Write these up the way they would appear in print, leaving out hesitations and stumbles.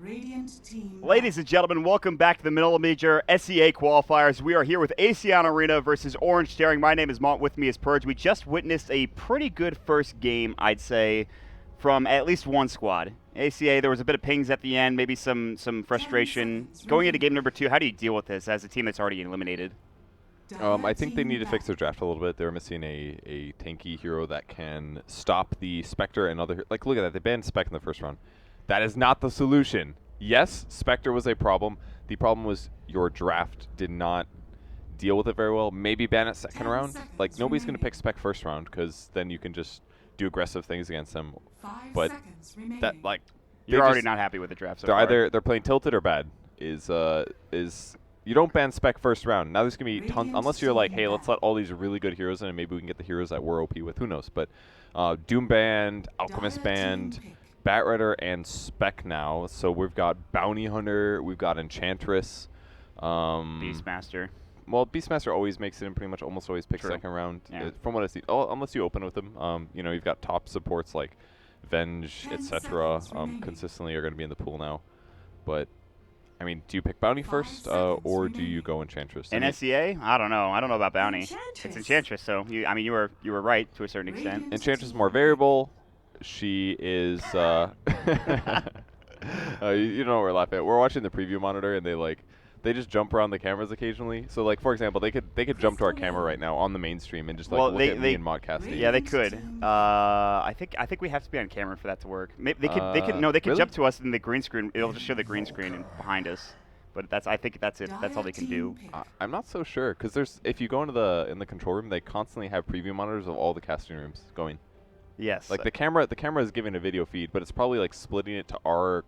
Ladies and gentlemen, welcome back to the Manila Major SEA qualifiers. We are here with Acion Arena versus Orange.Taring. My name is Mont. With me is Purge. We just witnessed a pretty good first game, I'd say, from at least one squad. ACA, there was a bit of pings at the end, maybe some frustration. Going into game number 2, how do you deal with this as a team that's already eliminated? I think they need to fix their draft a little bit. They're missing a tanky hero that can stop the Spectre and other... Like, look at that. They banned Spec in the first round. That is not the solution. Yes, Spectre was a problem. The problem was your draft did not deal with it very well. Maybe ban it second round. Like, nobody's going to pick Spec first round because then you can just do aggressive things against them. But that, like... You're already not happy with the draft so they're far. Either they're playing tilted or bad. You don't ban Spec first round. Now there's going to be tons, unless you're like, hey, let's let all these really good heroes in and maybe we can get the heroes that we're OP with. Who knows? But Doom banned, Alchemist banned, Batrider, and Spec now. So we've got Bounty Hunter, we've got Enchantress. Beastmaster. Well, Beastmaster always makes it in, pretty much almost always picks second round. Yeah. From what I see, unless you open with them. You know, you've got top supports like Venge, etc. Consistently are going to be in the pool now. But... I mean, do you pick Bounty first, or do you go Enchantress? In SEA? I don't know. I don't know about Bounty. It's Enchantress, so you were right to a certain extent. Enchantress is more variable. She is. You know what we're laughing at. We're watching the preview monitor, and they just jump around the cameras occasionally. So, like, for example, they could jump to our camera right now on the main stream and just look at me and modcasting. Yeah, they could. I think we have to be on camera for that to work. They could really? jump to us in the green screen. It'll just show the green screen behind us. But I think that's it. That's all they can do. I'm not so sure because if you go into in the control room, they constantly have preview monitors of all the casting rooms going. Yes. Like the camera is giving a video feed, but it's probably like splitting it to our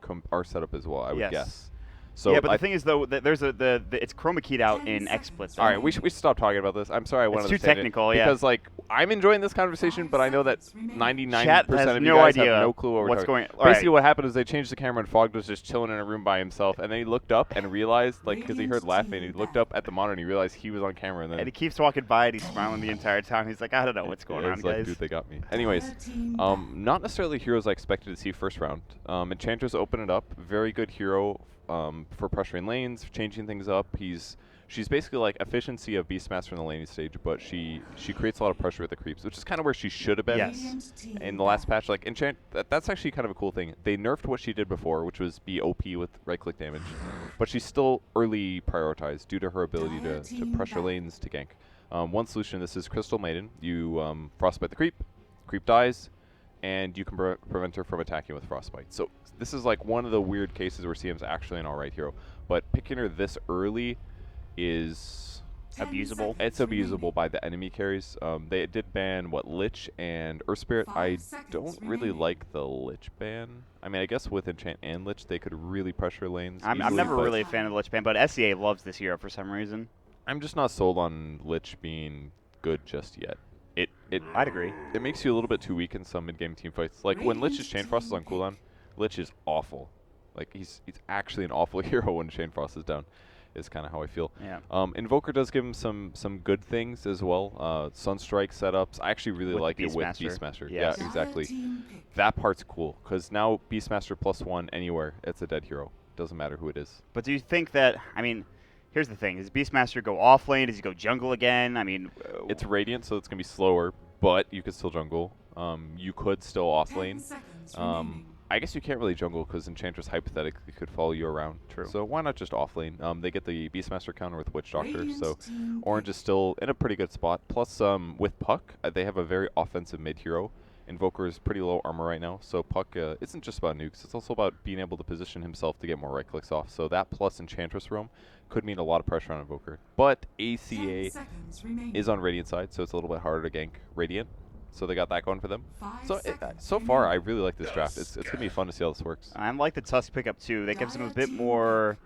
setup as well. I would guess. So yeah, but the thing is, though, that there's it's chroma keyed out in XSplit. All right, we should stop talking about this. I'm sorry, I went on this tangent. It's too technical, yeah. Because, like, I'm enjoying this conversation, but I know that 99% of you guys have no clue what what's going on. Basically, what happened is they changed the camera, and Fogg was just chilling in a room by himself, and then he looked up and realized, like, because he heard laughing, he looked up at the monitor and he realized he was on camera. And he keeps walking by and he's smiling the entire time. He's like, I don't know what's going on, like, guys. Dude, they got me. Anyways, not necessarily heroes I expected to see first round. Enchantress opened it up. Very good hero. For pressuring lanes, changing things up. She's basically like efficiency of Beastmaster in the laning stage, but she creates a lot of pressure with the creeps, which is kind of where she should have been in the last patch. Like that's actually kind of a cool thing. They nerfed what she did before, which was be OP with right-click damage, but she's still early prioritized due to her ability to pressure lanes to gank. One solution to this is Crystal Maiden. You frostbite the creep dies, and you can prevent her from attacking with Frostbite. So this is like one of the weird cases where CM's actually an alright hero. But picking her this early is... abusable? It's abusable by the enemy carries. They did ban, Lich and Earth Spirit. I don't really like the Lich ban. I mean, I guess with Enchant and Lich, they could really pressure lanes I'm never really a fan of the Lich ban, but SEA loves this hero for some reason. I'm just not sold on Lich being good just yet. I'd agree. It makes you a little bit too weak in some mid-game team fights. Like when Lich's Chain Frost is on cooldown, Lich is awful. Like he's actually an awful hero when Chain Frost is down. Is kind of how I feel. Yeah. Invoker does give him some good things as well. Sunstrike setups. I actually really like it with Beastmaster. Yes. Yeah, exactly. That part's cool because now Beastmaster +1 anywhere, it's a dead hero. Doesn't matter who it is. But do you think that? I mean. Here's the thing. Does Beastmaster go off lane? Does he go jungle again? I mean... it's Radiant, so it's going to be slower, but you could still jungle. You could still off lane. I guess you can't really jungle because Enchantress hypothetically could follow you around. True. So why not just off lane? They get the Beastmaster counter with Witch Doctor, so Orange is still in a pretty good spot. Plus, with Puck, they have a very offensive mid-hero. Invoker is pretty low armor right now, so Puck isn't just about nukes. It's also about being able to position himself to get more right clicks off. So that plus Enchantress roam could mean a lot of pressure on Invoker. But ACA is on Radiant side, so it's a little bit harder to gank Radiant. So they got that going for them. So far, I really like this draft. It's going to be fun to see how this works. I like the Tusk pickup, too. That gives them a bit more...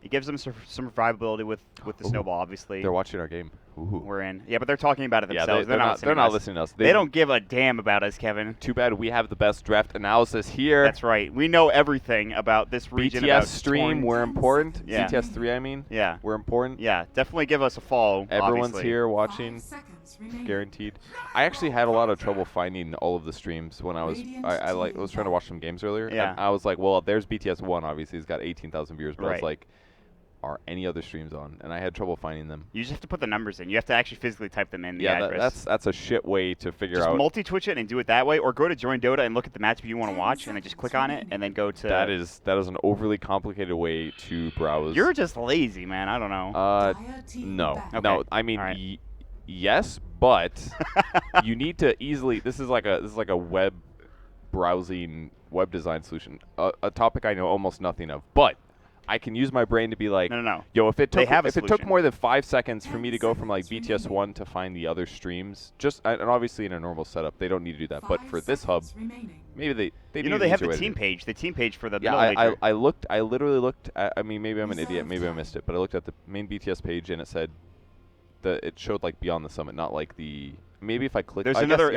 It gives them some survivability with the snowball, obviously. They're watching our game. Ooh. We're in. Yeah, but they're talking about it themselves. Yeah, they're not listening to us. They don't give a damn about us, Kevin. Too bad we have the best draft analysis here. That's right. We know everything about this region. BTS stream, we're important. Yeah. CTS 3, I mean. Yeah. We're important. Yeah, definitely give us a follow. Everyone's obviously. here watching. guaranteed. I actually had a lot of trouble finding all of the streams when I was was trying to watch some games earlier. Yeah. And I was like, well, there's BTS 1, obviously. He's got 18,000 viewers. But I was like, are any other streams on? And I had trouble finding them. You just have to put the numbers in. You have to actually physically type them in. The yeah, address. that's a shit way to figure just out. Just multi-twitch it and do it that way, or go to Join Dota and look at the match you want to watch, and then just click on it, and then go to. That is an overly complicated way to browse. You're just lazy, man. I don't know. No, okay. No. I mean, yes, but you need to easily. This is like a web browsing web design solution. A topic I know almost nothing of, but I can use my brain to be like, no. Yo, if it took more than 5 seconds for me to go from like BTS 1 to find the other streams, and obviously in a normal setup they don't need to do that. But for this hub, maybe they they have the team page. The team page for the I literally looked at, I mean, maybe I'm an idiot, maybe I missed it, but I looked at the main BTS page and it said that it showed like Beyond the Summit, not like the. Maybe if I click. There's another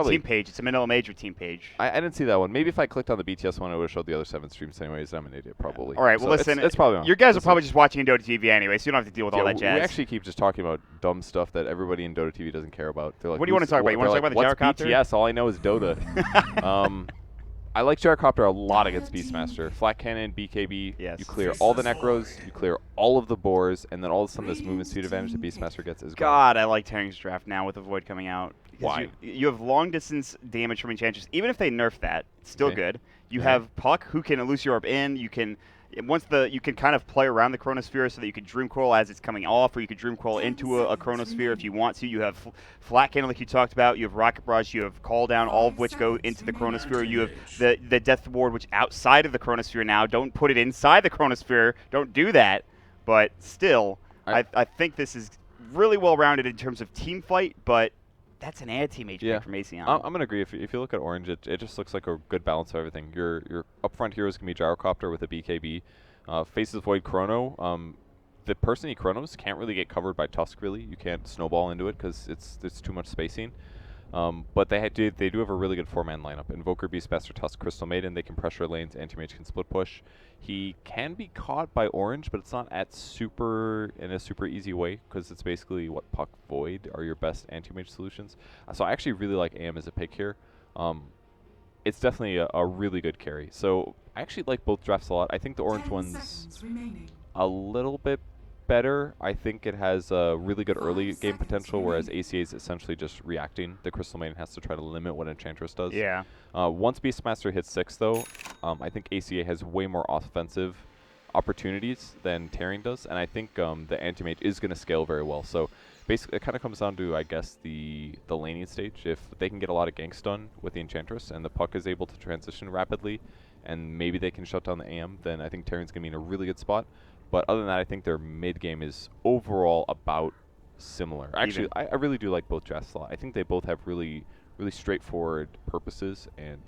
team page. It's a Manila Major team page. I didn't see that one. Maybe if I clicked on the BTS one, it would have showed the other 7 streams anyways. I'm an idiot, probably. All right, well, listen. It's probably wrong. You guys are probably just watching Dota TV anyway, so you don't have to deal with all that jazz. We actually keep just talking about dumb stuff that everybody in Dota TV doesn't care about. They're like, what do you want to talk about? You want to talk about the gyrocopter? BTS? All I know is Dota. I like gyrocopter a lot against Beastmaster. Flat cannon, BKB. Yes. You clear all the necros, you clear all of the boars, and then all of a sudden this movement speed advantage that Beastmaster gets is God, I like Taring's draft now with the Void coming out. Why? You have long distance damage from Enchantress. Even if they nerf that, it's still good. You have Puck who can Elusive Orb in. You can kind of play around the Chronosphere so that you can Dream Coil as it's coming off, or you could Dream Coil into a Chronosphere if you want to. You have Flat Cannon like you talked about. You have Rocket Barrage. You have Call Down, all of which go into the Chronosphere. You have the Death Ward, which outside of the Chronosphere now. Don't put it inside the Chronosphere. Don't do that. But still, I think this is really well-rounded in terms of team fight, but that's an anti-mage pick from Acion. I'm going to agree. If you look at Orange, it just looks like a good balance of everything. Your upfront heroes can be Gyrocopter with a BKB. Faces Void Chrono. The person he Chronos can't really get covered by Tusk, really. You can't snowball into it because it's too much spacing. But they do have a really good 4-man lineup. Invoker, Beastmaster, Tusk, Crystal Maiden. They can pressure lanes. Anti-mage can split push. He can be caught by Orange, but it's not in a super easy way because it's basically what Puck Void are your best anti-mage solutions. So I actually really like AM as a pick here. It's definitely a really good carry. So I actually like both drafts a lot. I think the Orange one's a little bit better. I think it has a really good early game potential, whereas ACA is essentially just reacting. The Crystal Maiden has to try to limit what Enchantress does. Yeah. Once Beastmaster hits 6, though, I think ACA has way more offensive opportunities than Taring does, and I think the Anti-Mage is going to scale very well. So basically, it kind of comes down to, I guess, the laning stage. If they can get a lot of ganks done with the Enchantress and the Puck is able to transition rapidly, and maybe they can shut down the AM, then I think Taring's going to be in a really good spot. But other than that, I think their mid-game is overall about similar. Actually, I really do like both drafts a lot. I think they both have really straightforward purposes and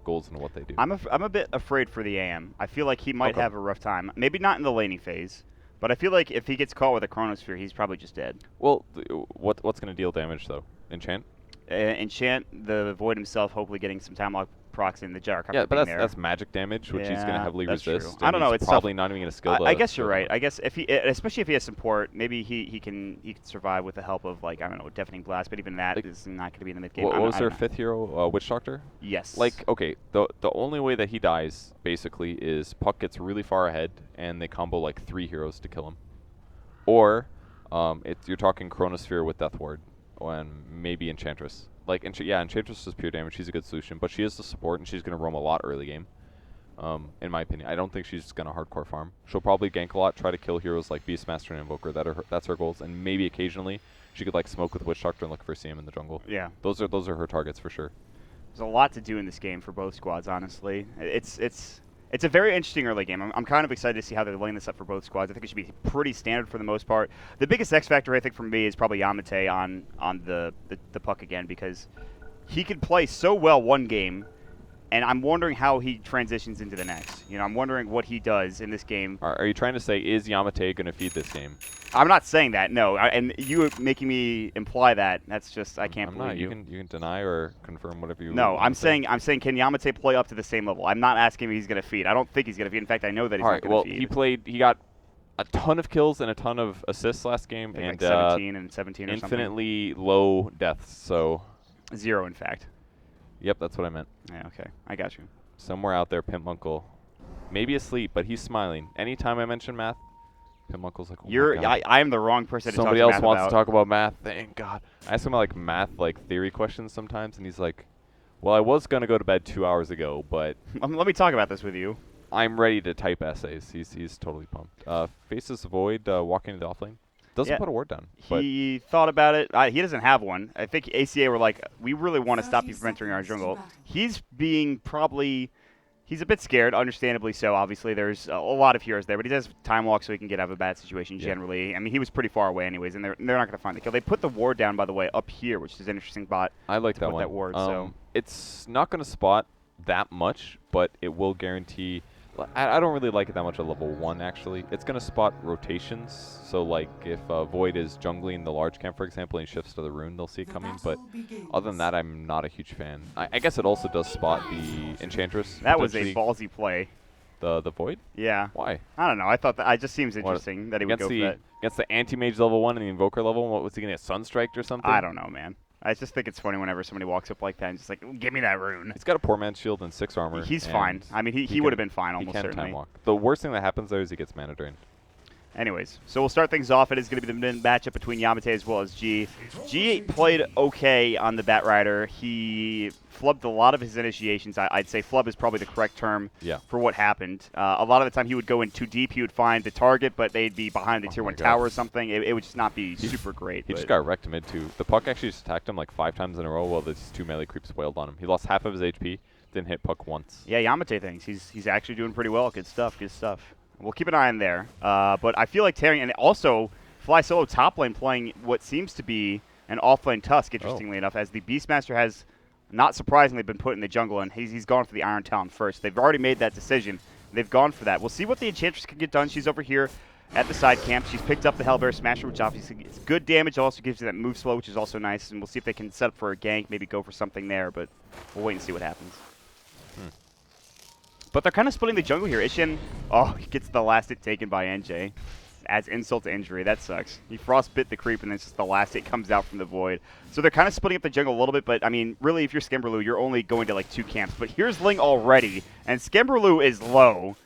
goals in what they do. I'm a bit afraid for the AM. I feel like he might have a rough time. Maybe not in the laning phase, but I feel like if he gets caught with a Chronosphere, he's probably just dead. Well, what's going to deal damage, though? Enchant? Enchant, the Void himself, hopefully getting some time lock procs in the Gyrocopter. Yeah, but that's magic damage, which he's going to heavily resist. I don't know. It's probably not even going to skill. I guess you're right. I guess especially if he has support, maybe he can survive with the help of, like, I don't know, Deafening Blast. But even that is not going to be in the mid game. What was their 5th hero? Witch Doctor. Yes. Like, okay, the only way that he dies basically is Puck gets really far ahead and they combo like 3 heroes to kill him, or you're talking Chronosphere with Death Ward and maybe Enchantress. Like, Enchantress is pure damage. She's a good solution, but she is the support, and she's going to roam a lot early game, in my opinion. I don't think she's going to hardcore farm. She'll probably gank a lot, try to kill heroes like Beastmaster and Invoker. That's her goals, and maybe occasionally she could, like, smoke with Witch Doctor and look for CM in the jungle. Yeah. Those are her targets for sure. There's a lot to do in this game for both squads, honestly. It's a very interesting early game. I'm kind of excited to see how they're laying this up for both squads. I think it should be pretty standard for the most part. The biggest X factor, I think, for me is probably Yamate on the Puck again, because he could play so well one game, and I'm wondering how he transitions into the next. I'm wondering what he does in this game. Are you trying to say, is Yamate going to feed this game? I'm not saying that, no. And you making me imply that, that's just, I can't believe you. You can deny or confirm whatever you No, want. I'm saying can Yamate play up to the same level? I'm not asking if he's going to feed. I don't think he's going to feed. In fact, I know that he's not going to feed. He got a ton of kills and a ton of assists last game, and like 17 and 17 or something. Infinitely low deaths. So 0, in fact. Yep, that's what I meant. Yeah, okay. I got you. Somewhere out there, Pimp Uncle, maybe asleep, but he's smiling. Anytime I mention math, Pimp Uncle's like, oh my God. I am the wrong person to talk Somebody to else math wants about. to talk about math. Thank God. I ask him like math, like theory questions sometimes, and he's like, well, I was going to go to bed 2 hours ago, but Let me talk about this with you. I'm ready to type essays. He's totally pumped. Faces Void walking into the offlane. Doesn't put a word down. He thought about it. He doesn't have one. I think ACA were like, we really want to stop you from entering our jungle. He's being he's a bit scared, understandably so. Obviously, there's a lot of heroes there, but he does time walk so he can get out of a bad situation generally. I mean, he was pretty far away anyways, and they're not going to find the kill. They put the ward down, by the way, up here, which is an interesting bot. I like that put one. That ward, so it's not going to spot that much, but it will guarantee. I don't really like it that much at level 1, actually. It's going to spot rotations. So, like, if Void is jungling the large camp, for example, and he shifts to the rune, they'll see it coming. But other than that, I'm not a huge fan. I guess it also does spot the Enchantress. That was a ballsy play. The Void? Yeah. Why? I don't know. I thought that it just seems interesting that he would go for that. Against the Anti-Mage level 1 and the Invoker level 1, what was he going to get, Sunstriked or something? I don't know, man. I just think it's funny whenever somebody walks up like that and just like, give me that rune. He's got a poor man's shield and 6 armor. He's fine. I mean, he would have been fine almost certainly. Time walk. The worst thing that happens there is he gets mana drained. Anyways, so we'll start things off. It is going to be the matchup between Yamate as well as G. G played okay on the Batrider. He flubbed a lot of his initiations. I'd say flub is probably the correct term for what happened. A lot of the time he would go in too deep. He would find the target, but they'd be behind the tier 1 tower or something. It would just not be super great. He just got wrecked mid too. The puck actually just attacked him like 5 times in a row while these 2 melee creeps wailed on him. He lost half of his HP, didn't hit puck once. Yeah, Yamate thinks he's actually doing pretty well. Good stuff, good stuff. We'll keep an eye on there. But I feel like Taring, and also Fly Solo top lane playing what seems to be an off-lane Tusk, interestingly enough, as the Beastmaster has, not surprisingly, been put in the jungle, and he's gone for the Iron Talon first. They've already made that decision. They've gone for that. We'll see what the Enchantress can get done. She's over here at the side camp. She's picked up the Hellbear Smasher, which obviously is good damage. It also gives you that move slow, which is also nice. And we'll see if they can set up for a gank, maybe go for something there, but we'll wait and see what happens. But they're kind of splitting the jungle here. Acion, he gets the last hit taken by NJ. Adds insult to injury. That sucks. He frostbit the creep, and then it's just the last hit comes out from the void. So they're kind of splitting up the jungle a little bit, but, I mean, really, if you're Skimberloo, you're only going to, like, 2 camps. But here's Ling already, and Skimberloo is low.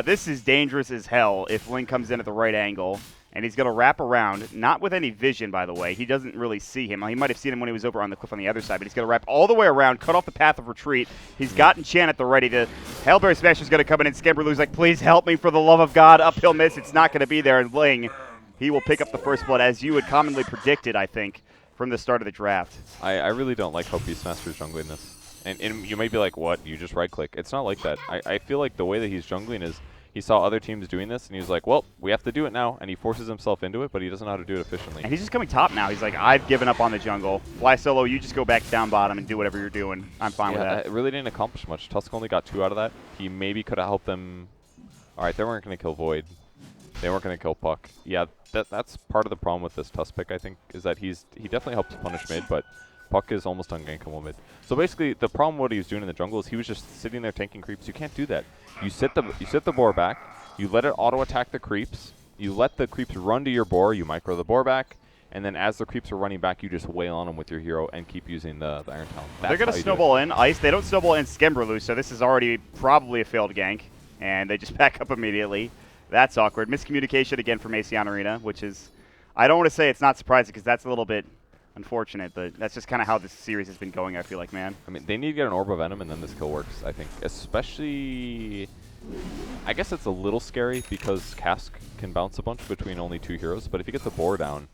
This is dangerous as hell if Ling comes in at the right angle. And he's going to wrap around, not with any vision, by the way. He doesn't really see him. He might have seen him when he was over on the cliff on the other side, but he's going to wrap all the way around, cut off the path of retreat. He's got Enchant at the ready. The Hellbear Smasher's going to come in, and Skimberloo's like, please help me for the love of God. Uphill miss. It's not going to be there. And Ling, he will pick up the first blood, as you had commonly predicted, I think, from the start of the draft. I really don't like how Beastmaster's jungling this. And you may be like, what? You just right-click. It's not like that. I feel like the way that he's jungling is he saw other teams doing this, and he was like, well, we have to do it now. And he forces himself into it, but he doesn't know how to do it efficiently. And he's just coming top now. He's like, I've given up on the jungle. Fly Solo, you just go back down bottom and do whatever you're doing. I'm fine with that. It really didn't accomplish much. Tusk only got 2 out of that. He maybe could have helped them. All right, they weren't going to kill Void. They weren't going to kill Puck. Yeah, that's part of the problem with this Tusk pick, I think, is that he definitely helps punish mid, but Puck is almost ungankable mid. So basically, the problem what he was doing in the jungle is he was just sitting there tanking creeps. You can't do that. You sit the boar back. You let it auto-attack the creeps. You let the creeps run to your boar. You micro the boar back. And then as the creeps are running back, you just wail on them with your hero and keep using the Iron Talon. They're going to snowball in Ice. They don't snowball in Skimberloo, so this is already probably a failed gank. And they just back up immediately. That's awkward. Miscommunication again from Acion Arena, which is, I don't want to say it's not surprising because that's a little bit unfortunate, but that's just kind of how this series has been going, I feel like, man. I mean, they need to get an Orb of Venom, and then this kill works, I think. Especially, I guess it's a little scary because Cask can bounce a bunch between only 2 heroes, but if he gets the boar down,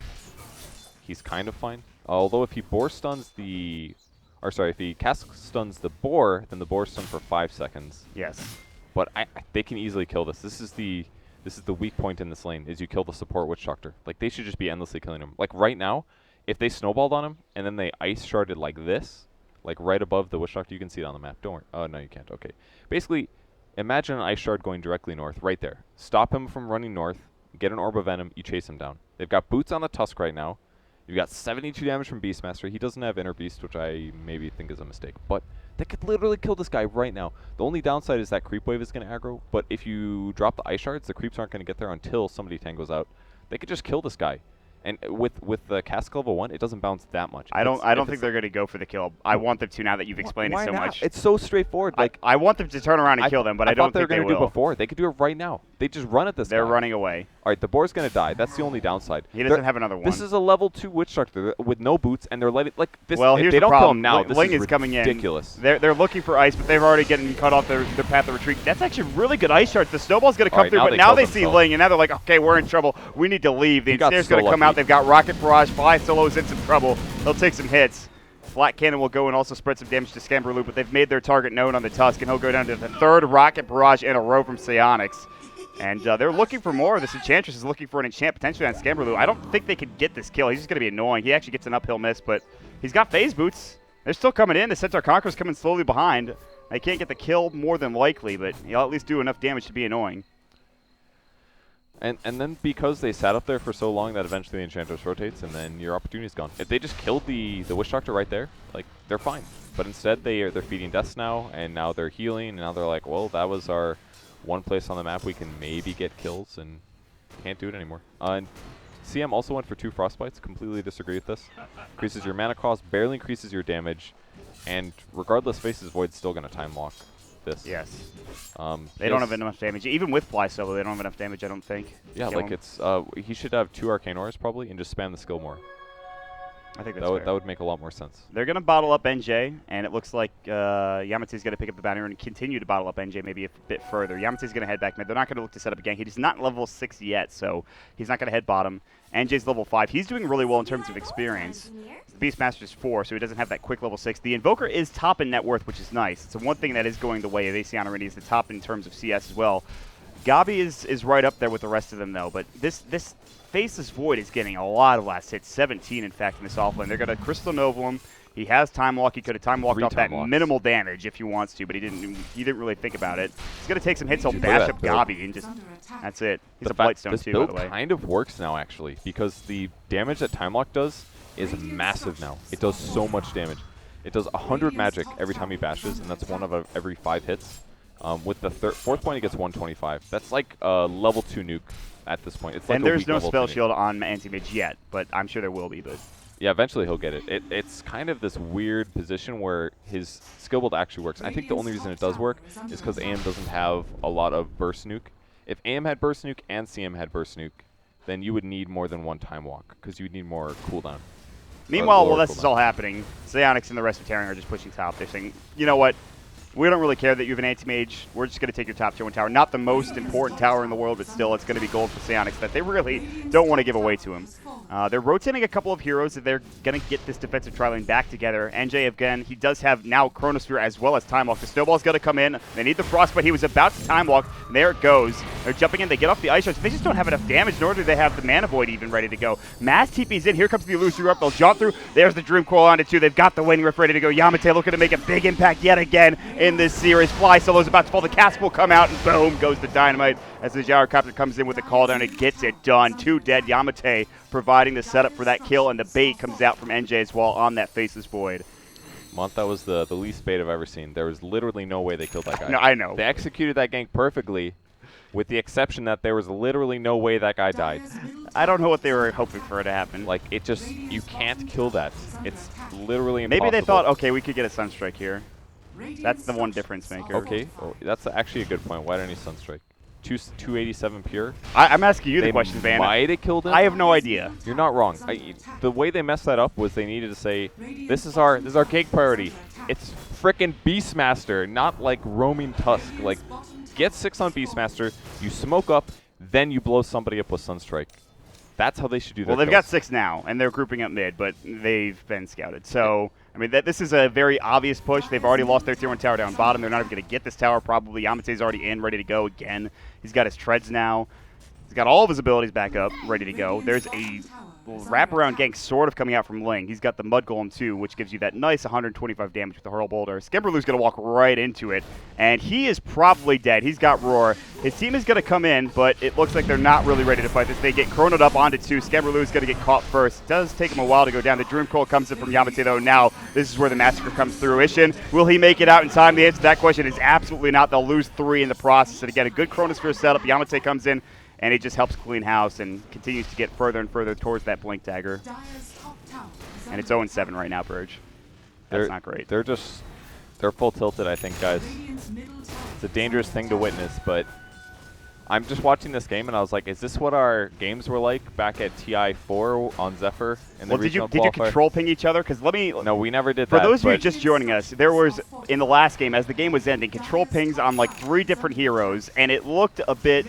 he's kind of fine. Although if he boar stuns if he Cask stuns the boar, then the boar stuns for 5 seconds. Yes. But they can easily kill this. This is the weak point in this lane, is you kill the support Witch Doctor. Like, they should just be endlessly killing him. Like, right now, if they snowballed on him, and then they ice sharded like this, like right above the Witch Doctor, you can see it on the map. Don't worry. Oh, no, you can't. Okay. Basically, imagine an ice shard going directly north, right there. Stop him from running north, get an Orb of Venom, you chase him down. They've got boots on the Tusk right now, You got 72 damage from Beastmaster. He doesn't have Inner Beast, which I maybe think is a mistake. But they could literally kill this guy right now. The only downside is that creep wave is going to aggro. But if you drop the ice shards, the creeps aren't going to get there until somebody tangos out. They could just kill this guy. And with the cask level 1, it doesn't bounce that much. I don't think they're going to go for the kill. I want them to now that you've explained it so much. It's so straightforward. Like I want them to turn around and kill them, but I don't think they will. They were going to do before. They could do it right now. They just run at this guy. They're running away. All right, the boar's going to die. That's the only downside. He doesn't have another one. This is a level 2 Witch Doctor with no boots, and they're letting this. Well, if here's they the don't kill problem. him now, Ling this is coming in. Ridiculous. They're looking for ice, but they've already getting cut off their path of retreat. That's actually really good ice shards. The snowball's going to come through, but now they see Ling, and now they're like, okay, we're in trouble. We need to leave. The Ensnare's going to come out. They've got Rocket Barrage. Fly Solo's in some trouble. They'll take some hits. Flat Cannon will go and also spread some damage to Scamberloo, but they've made their target known on the Tusk, and he'll go down to the 3rd Rocket Barrage in a row from Psionics. And they're looking for more. This Enchantress is looking for an enchant potentially on Scamberloo. I don't think they could get this kill. He's just going to be annoying. He actually gets an uphill miss, but he's got phase boots. They're still coming in. The Centaur Conqueror's coming slowly behind. They can't get the kill more than likely, but he'll at least do enough damage to be annoying. And then because they sat up there for so long that eventually the Enchantress rotates, and then your opportunity's gone. If they just killed the Witch Doctor right there, like, they're fine. But instead they're feeding deaths now, and now they're healing, and now they're like, well, that was our one place on the map we can maybe get kills, and can't do it anymore. And CM also went for 2 Frostbites. Completely disagree with this. Increases your mana cost, barely increases your damage, and regardless, Faces Void's still going to time lock this. Yes. They don't have enough damage. Even with Fly Solo, they don't have enough damage, I don't think. Yeah, like it's he should have 2 Arcane Auras probably and just spam the skill more. I think that's fair. That would make a lot more sense. They're going to bottle up NJ, and it looks like Yamate's going to pick up the bounty and continue to bottle up NJ maybe a bit further. Yamate's going to head back mid. They're not going to look to set up a gank. He's not level 6 yet, so he's not going to head bottom. NJ's level 5. He's doing really well in terms of experience. The Beastmaster's 4, so he doesn't have that quick level 6. The Invoker is top in net worth, which is nice. It's the one thing that is going the way of Acion already is the top in terms of CS as well. Gabi is right up there with the rest of them, though, but this Faceless Void is getting a lot of last hits, 17 in fact in this offlane. They're going to Crystal Nova him. He has Time Walk. He could have Time Walked off that minimal damage if he wants to, but he didn't really think about it. He's going to take some hits. He'll bash up Gabi and just that's it. He's a Blightstone too, by the way. This build kind of works now actually because the damage that Time Lock does is massive now. It does so much damage. It does 100 magic every time he bashes, and that's 1 of every 5 hits. With the 4th point, he gets 125. That's like a level 2 nuke at this point. It's like and there's no spell shield on anti-mage yet, but I'm sure there will be. But yeah, eventually he'll get it. It's kind of this weird position where his skill build actually works. I think the only reason it does work is because AM doesn't have a lot of burst nuke. If AM had burst nuke and CM had burst nuke, then you would need more than 1 time walk because you would need more cooldown. Meanwhile, while this is all happening, Psionics and the rest of Taring are just pushing top. They're saying, you know what? We don't really care that you have an anti-mage. We're just going to take your top tier 1 tower. Not the most important tower in the world, but still it's going to be gold for Psionics that they really don't want to give away to him. They're rotating a couple of heroes that they're going to get this defensive tri-lane back together. NJ, again, he does have now Chronosphere as well as Time Walk. The Snowball's going to come in. They need the Frostbite. He was about to Time Walk. And there it goes. They're jumping in. They get off the Ice Shards. They just don't have enough damage, nor do they have the Mana Void even ready to go. Mass TP's in. Here comes the Illusory Up. They'll jump through. There's the Dream Coil onto 2. They've got the Waning Rift ready to go. Yamate looking to make a big impact yet again in this series. Fly Solo's about to fall. The cast will come out, and boom goes the Dynamite as the Gyrocopter comes in with a call down and gets it done. 2 dead. Yamate providing the setup for that kill, and the bait comes out from NJ as well on that Faceless Void. Mont, that was the least bait I've ever seen. There was literally no way they killed that guy. No, I know. They executed that gank perfectly, with the exception that there was literally no way that guy died. I don't know what they were hoping for it to happen. Like, it just, you can't kill that. It's literally impossible. Maybe they thought, okay, we could get a Sunstrike here. That's the one difference maker. Okay, well, that's actually a good point. Why didn't he Sunstrike? 287 pure? I'm asking you the question, Van. Might have killed him? I have no idea. You're not wrong. The way they messed that up was they needed to say, this is our gank priority. It's frickin' Beastmaster, not like roaming Tusk. Like, get 6 on Beastmaster, you smoke up, then you blow somebody up with Sunstrike. That's how they should do their Well, they've kills. got 6 now, and they're grouping up mid, but they've been scouted. So, I mean, this is a very obvious push. They've already lost their tier 1 tower down bottom. They're not even going to get this tower probably. Yamate's already in, ready to go again. He's got his treads now. He's got all of his abilities back up, ready to go. There's a wraparound gank sort of coming out from Ling. He's got the Mud Golem too, which gives you that nice 125 damage with the Hurl Boulder. Skimberloo's going to walk right into it, and he is probably dead. He's got Roar. His team is going to come in, but it looks like they're not really ready to fight this. They get chronoed up onto 2. Skimberloo's going to get caught first. It does take him a while to go down. The Dream Coil comes in from Yamate, though. Now, this is where the Massacre comes through. Ishin, will he make it out in time? The answer to that question is absolutely not. They'll lose 3 in the process. And again, a good Chronosphere setup. Yamate comes in, and he just helps clean house and continues to get further and further towards that Blink Dagger. And it's 0-7 right now, Purge. That's not great. They're full tilted, I think, guys. It's a dangerous thing to witness, but I'm just watching this game, and I was like, is this what our games were like back at TI4 on Zephyr in the regional did you control ping each other? Because No, we never did that. For those of you but just joining us, there was, in the last game, as the game was ending, control pings on like 3 different heroes, and it looked a bit...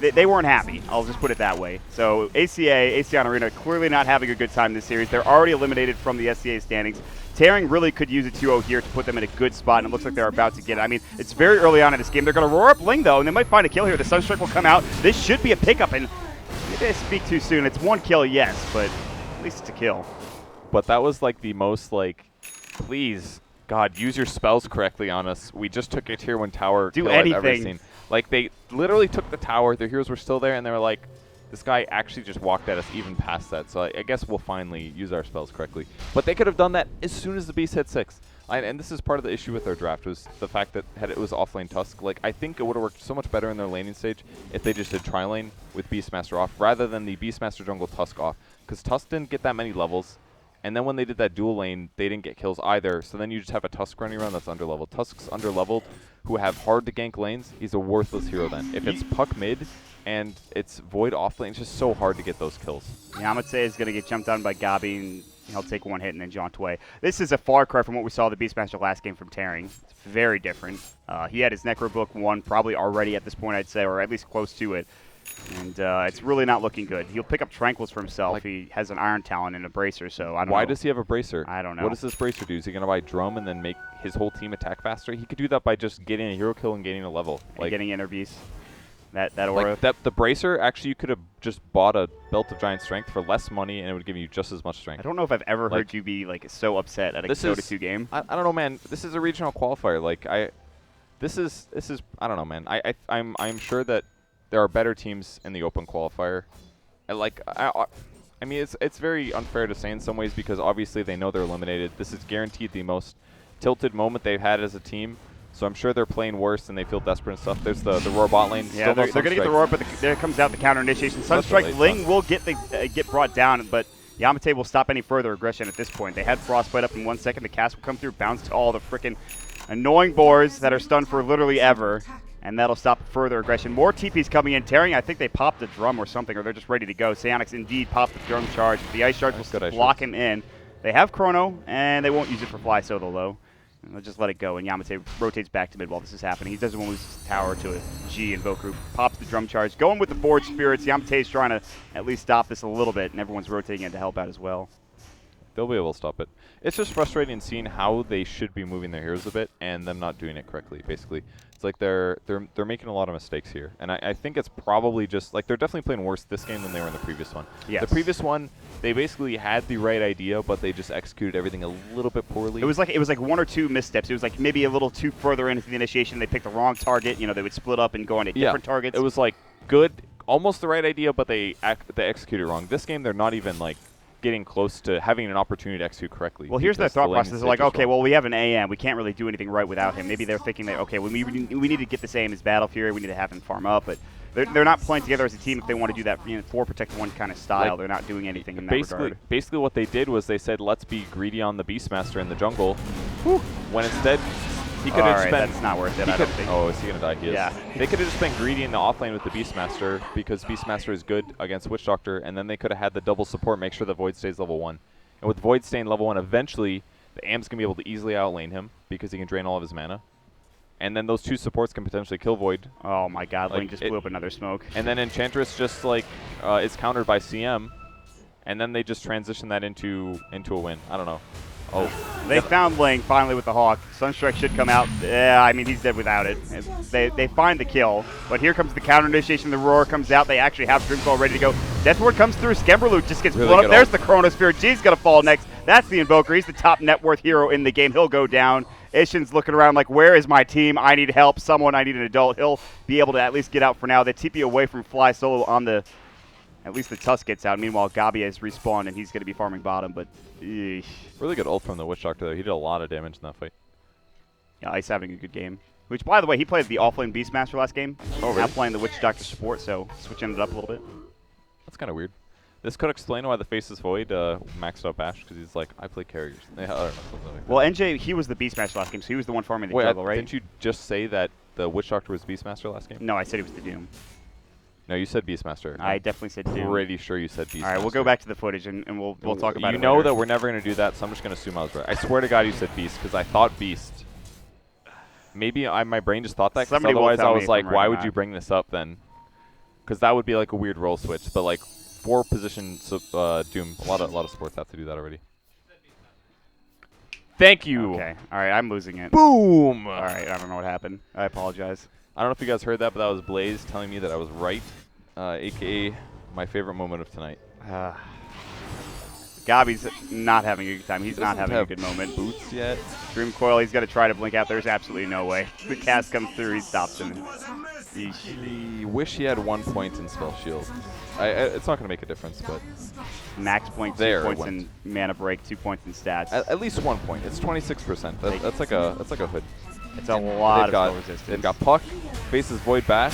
They weren't happy. I'll just put it that way. So Acion Arena, clearly not having a good time this series. They're already eliminated from the SCA standings. Taring really could use a 2-0 here to put them in a good spot, and it looks like they're about to get it. I mean, it's very early on in this game. They're going to roar up Ling, though, and they might find a kill here. The Sunstrike will come out. This should be a pickup, and maybe I speak too soon. It's 1 kill, yes, but at least it's a kill. But that was like the most, like, please, God, use your spells correctly on us. We just took a tier 1 tower Do kill anything. I've ever seen. Like, they literally took the tower. Their heroes were still there, and they were like, this guy actually just walked at us even past that. So I guess we'll finally use our spells correctly. But they could have done that as soon as the beast hit 6. And this is part of the issue with their draft, was the fact that had it was offlane Tusk. Like, I think it would have worked so much better in their laning stage if they just did tri-lane with Beastmaster off rather than the Beastmaster jungle Tusk off. Because Tusk didn't get that many levels. And then when they did that dual lane, they didn't get kills either. So then you just have a Tusk running around that's underleveled. Tusk's underleveled, who have hard to gank lanes. He's a worthless hero then. If it's Puck mid and it's Void off lane, it's just so hard to get those kills. Yamate is going to get jumped on by Gabi, and he'll take 1 hit and then jaunt away. This is a far cry from what we saw the Beastmaster last game from Taring. It's very different. He had his Necro Book 1 probably already at this point, I'd say, or at least close to it. And it's really not looking good. He'll pick up Tranquils for himself. Like, he has an Iron Talon and a Bracer, so I don't know. Why does he have a Bracer? I don't know. What does this Bracer do? Is he going to buy Drum and then make his whole team attack faster? He could do that by just getting a hero kill and gaining a level. Like getting Inner Beast. That aura. Like the Bracer, actually, you could have just bought a Belt of Giant Strength for less money, and it would give you just as much strength. I don't know if I've ever heard you be like so upset at a Dota 2 game. I don't know, man. This is a regional qualifier. Like this is I don't know, man. I'm sure that there are better teams in the open qualifier. I mean, it's very unfair to say in some ways because obviously they know they're eliminated. This is guaranteed the most tilted moment they've had as a team. So I'm sure they're playing worse and they feel desperate and stuff. There's the Roar bot lane. Yeah, they're going to get the Roar, but there comes out the counter initiation. Sunstrike Ling will get brought down, but Yamate will stop any further aggression at this point. They had Frostbite up in 1 second. The cast will come through, bounce to all the freaking annoying boars that are stunned for literally ever, and that'll stop further aggression. More TPs coming in. Taring, I think they popped a drum or something, or they're just ready to go. Psionics indeed popped the drum charge. The Ice Shards will still block him in. They have Chrono, and they won't use it for Fly Solo, though. They'll just let it go, and Yamate rotates back to mid while this is happening. He doesn't want to lose his tower to a G, and Voku pops the drum charge. Going with the Forge Spirits, Yamate is trying to at least stop this a little bit, and everyone's rotating in to help out as well. They'll be able to stop it. It's just frustrating seeing how they should be moving their heroes a bit and them not doing it correctly, basically. It's like they're making a lot of mistakes here. And I think it's probably just, like, they're definitely playing worse this game than they were in the previous one. Yes. The previous one, they basically had the right idea, but they just executed everything a little bit poorly. It was like 1 or 2 missteps. It was like maybe a little too further into the initiation. They picked the wrong target. You know, they would split up and go on to different targets. It was like good, almost the right idea, but they executed wrong. This game, they're not even like getting close to having an opportunity to execute correctly. Well, here's their thought process. They're like, okay, well, we have an AM. We can't really do anything right without him. Maybe they're thinking that, okay, we need to get this AM as Battle Fury. We need to have him farm up. But they're not playing together as a team if they want to do that 4 protect 1 kind of style. Like, they're not doing anything in that regard. Basically what they did was they said, let's be greedy on the Beastmaster in the jungle. Whew. When instead, he could have just been... That's not worth it, I don't think. Oh, is he going to die? He is. Yeah. They could have just been greedy in the offlane with the Beastmaster because Beastmaster is good against Witch Doctor, and then they could have had the double support make sure the Void stays level 1. And with Void staying level 1, eventually the AM's going to be able to easily outlane him because he can drain all of his mana. And then those 2 supports can potentially kill Void. Oh my god, Ling just blew up another smoke. And then Enchantress just like is countered by CM, and then they just transition that into a win. I don't know. Oh. They found Ling finally with the Hawk. Sunstrike should come out. Yeah, I mean, he's dead without it. They find the kill, but here comes the counter initiation. The Roar comes out. They actually have Dreamcoil ready to go. Deathward comes through. Skemberloot just gets blown up. There's the Chronosphere. G's going to fall next. That's the Invoker. He's the top net worth hero in the game. He'll go down. Acion's looking around like, where is my team? I need help. Someone, I need an adult. He'll be able to at least get out for now. They TP away from Fly Solo on the... At least the Tusk gets out. Meanwhile, Gabi has respawned, and he's going to be farming bottom, but... Eesh. Really good ult from the Witch Doctor, though. He did a lot of damage in that fight. Yeah, Ice having a good game. Which, by the way, he played the offlane Beastmaster last game. Oh, really? Now playing the Witch Doctor support, so switching it up a little bit. That's kind of weird. This could explain why the Faceless Void maxed out Bash, because he's like, I play carriers. Well, NJ, he was the Beastmaster last game, so he was the one farming the kill, right? Didn't you just say that the Witch Doctor was Beastmaster last game? No, I said he was the Doom. No, you said Beastmaster. I definitely said Doom. Pretty sure you said Beastmaster. All right, we'll go back to the footage, and we'll talk about it You know later. that we're never going to do that, so I'm just going to assume I was right. I swear to God you said Beast, because I thought Beast. Maybe my brain just thought that, because otherwise I was like, why would you bring this up then? Because that would be like a weird role switch. But like 4-position Doom, a lot of sports have to do that already. Thank you. Okay. All right, I'm losing it. Boom. All right, I don't know what happened. I apologize. I don't know if you guys heard that, but that was Blaze telling me that I was right, a.k.a. my favorite moment of tonight. Gabi's not having a good time. He's not having a good moment. Boots yet? Dreamcoil, he's got to try to blink out. There's absolutely no way. The cast comes through, he stops him. I wish he had 1 point in Spell Shield. It's not going to make a difference, but... Max blink, 2 points in mana break, 2 points in stats. At least 1 point. It's 26%. That's like a hood. It's a lot of spell resistance. They've got Puck, Faces Void Bash.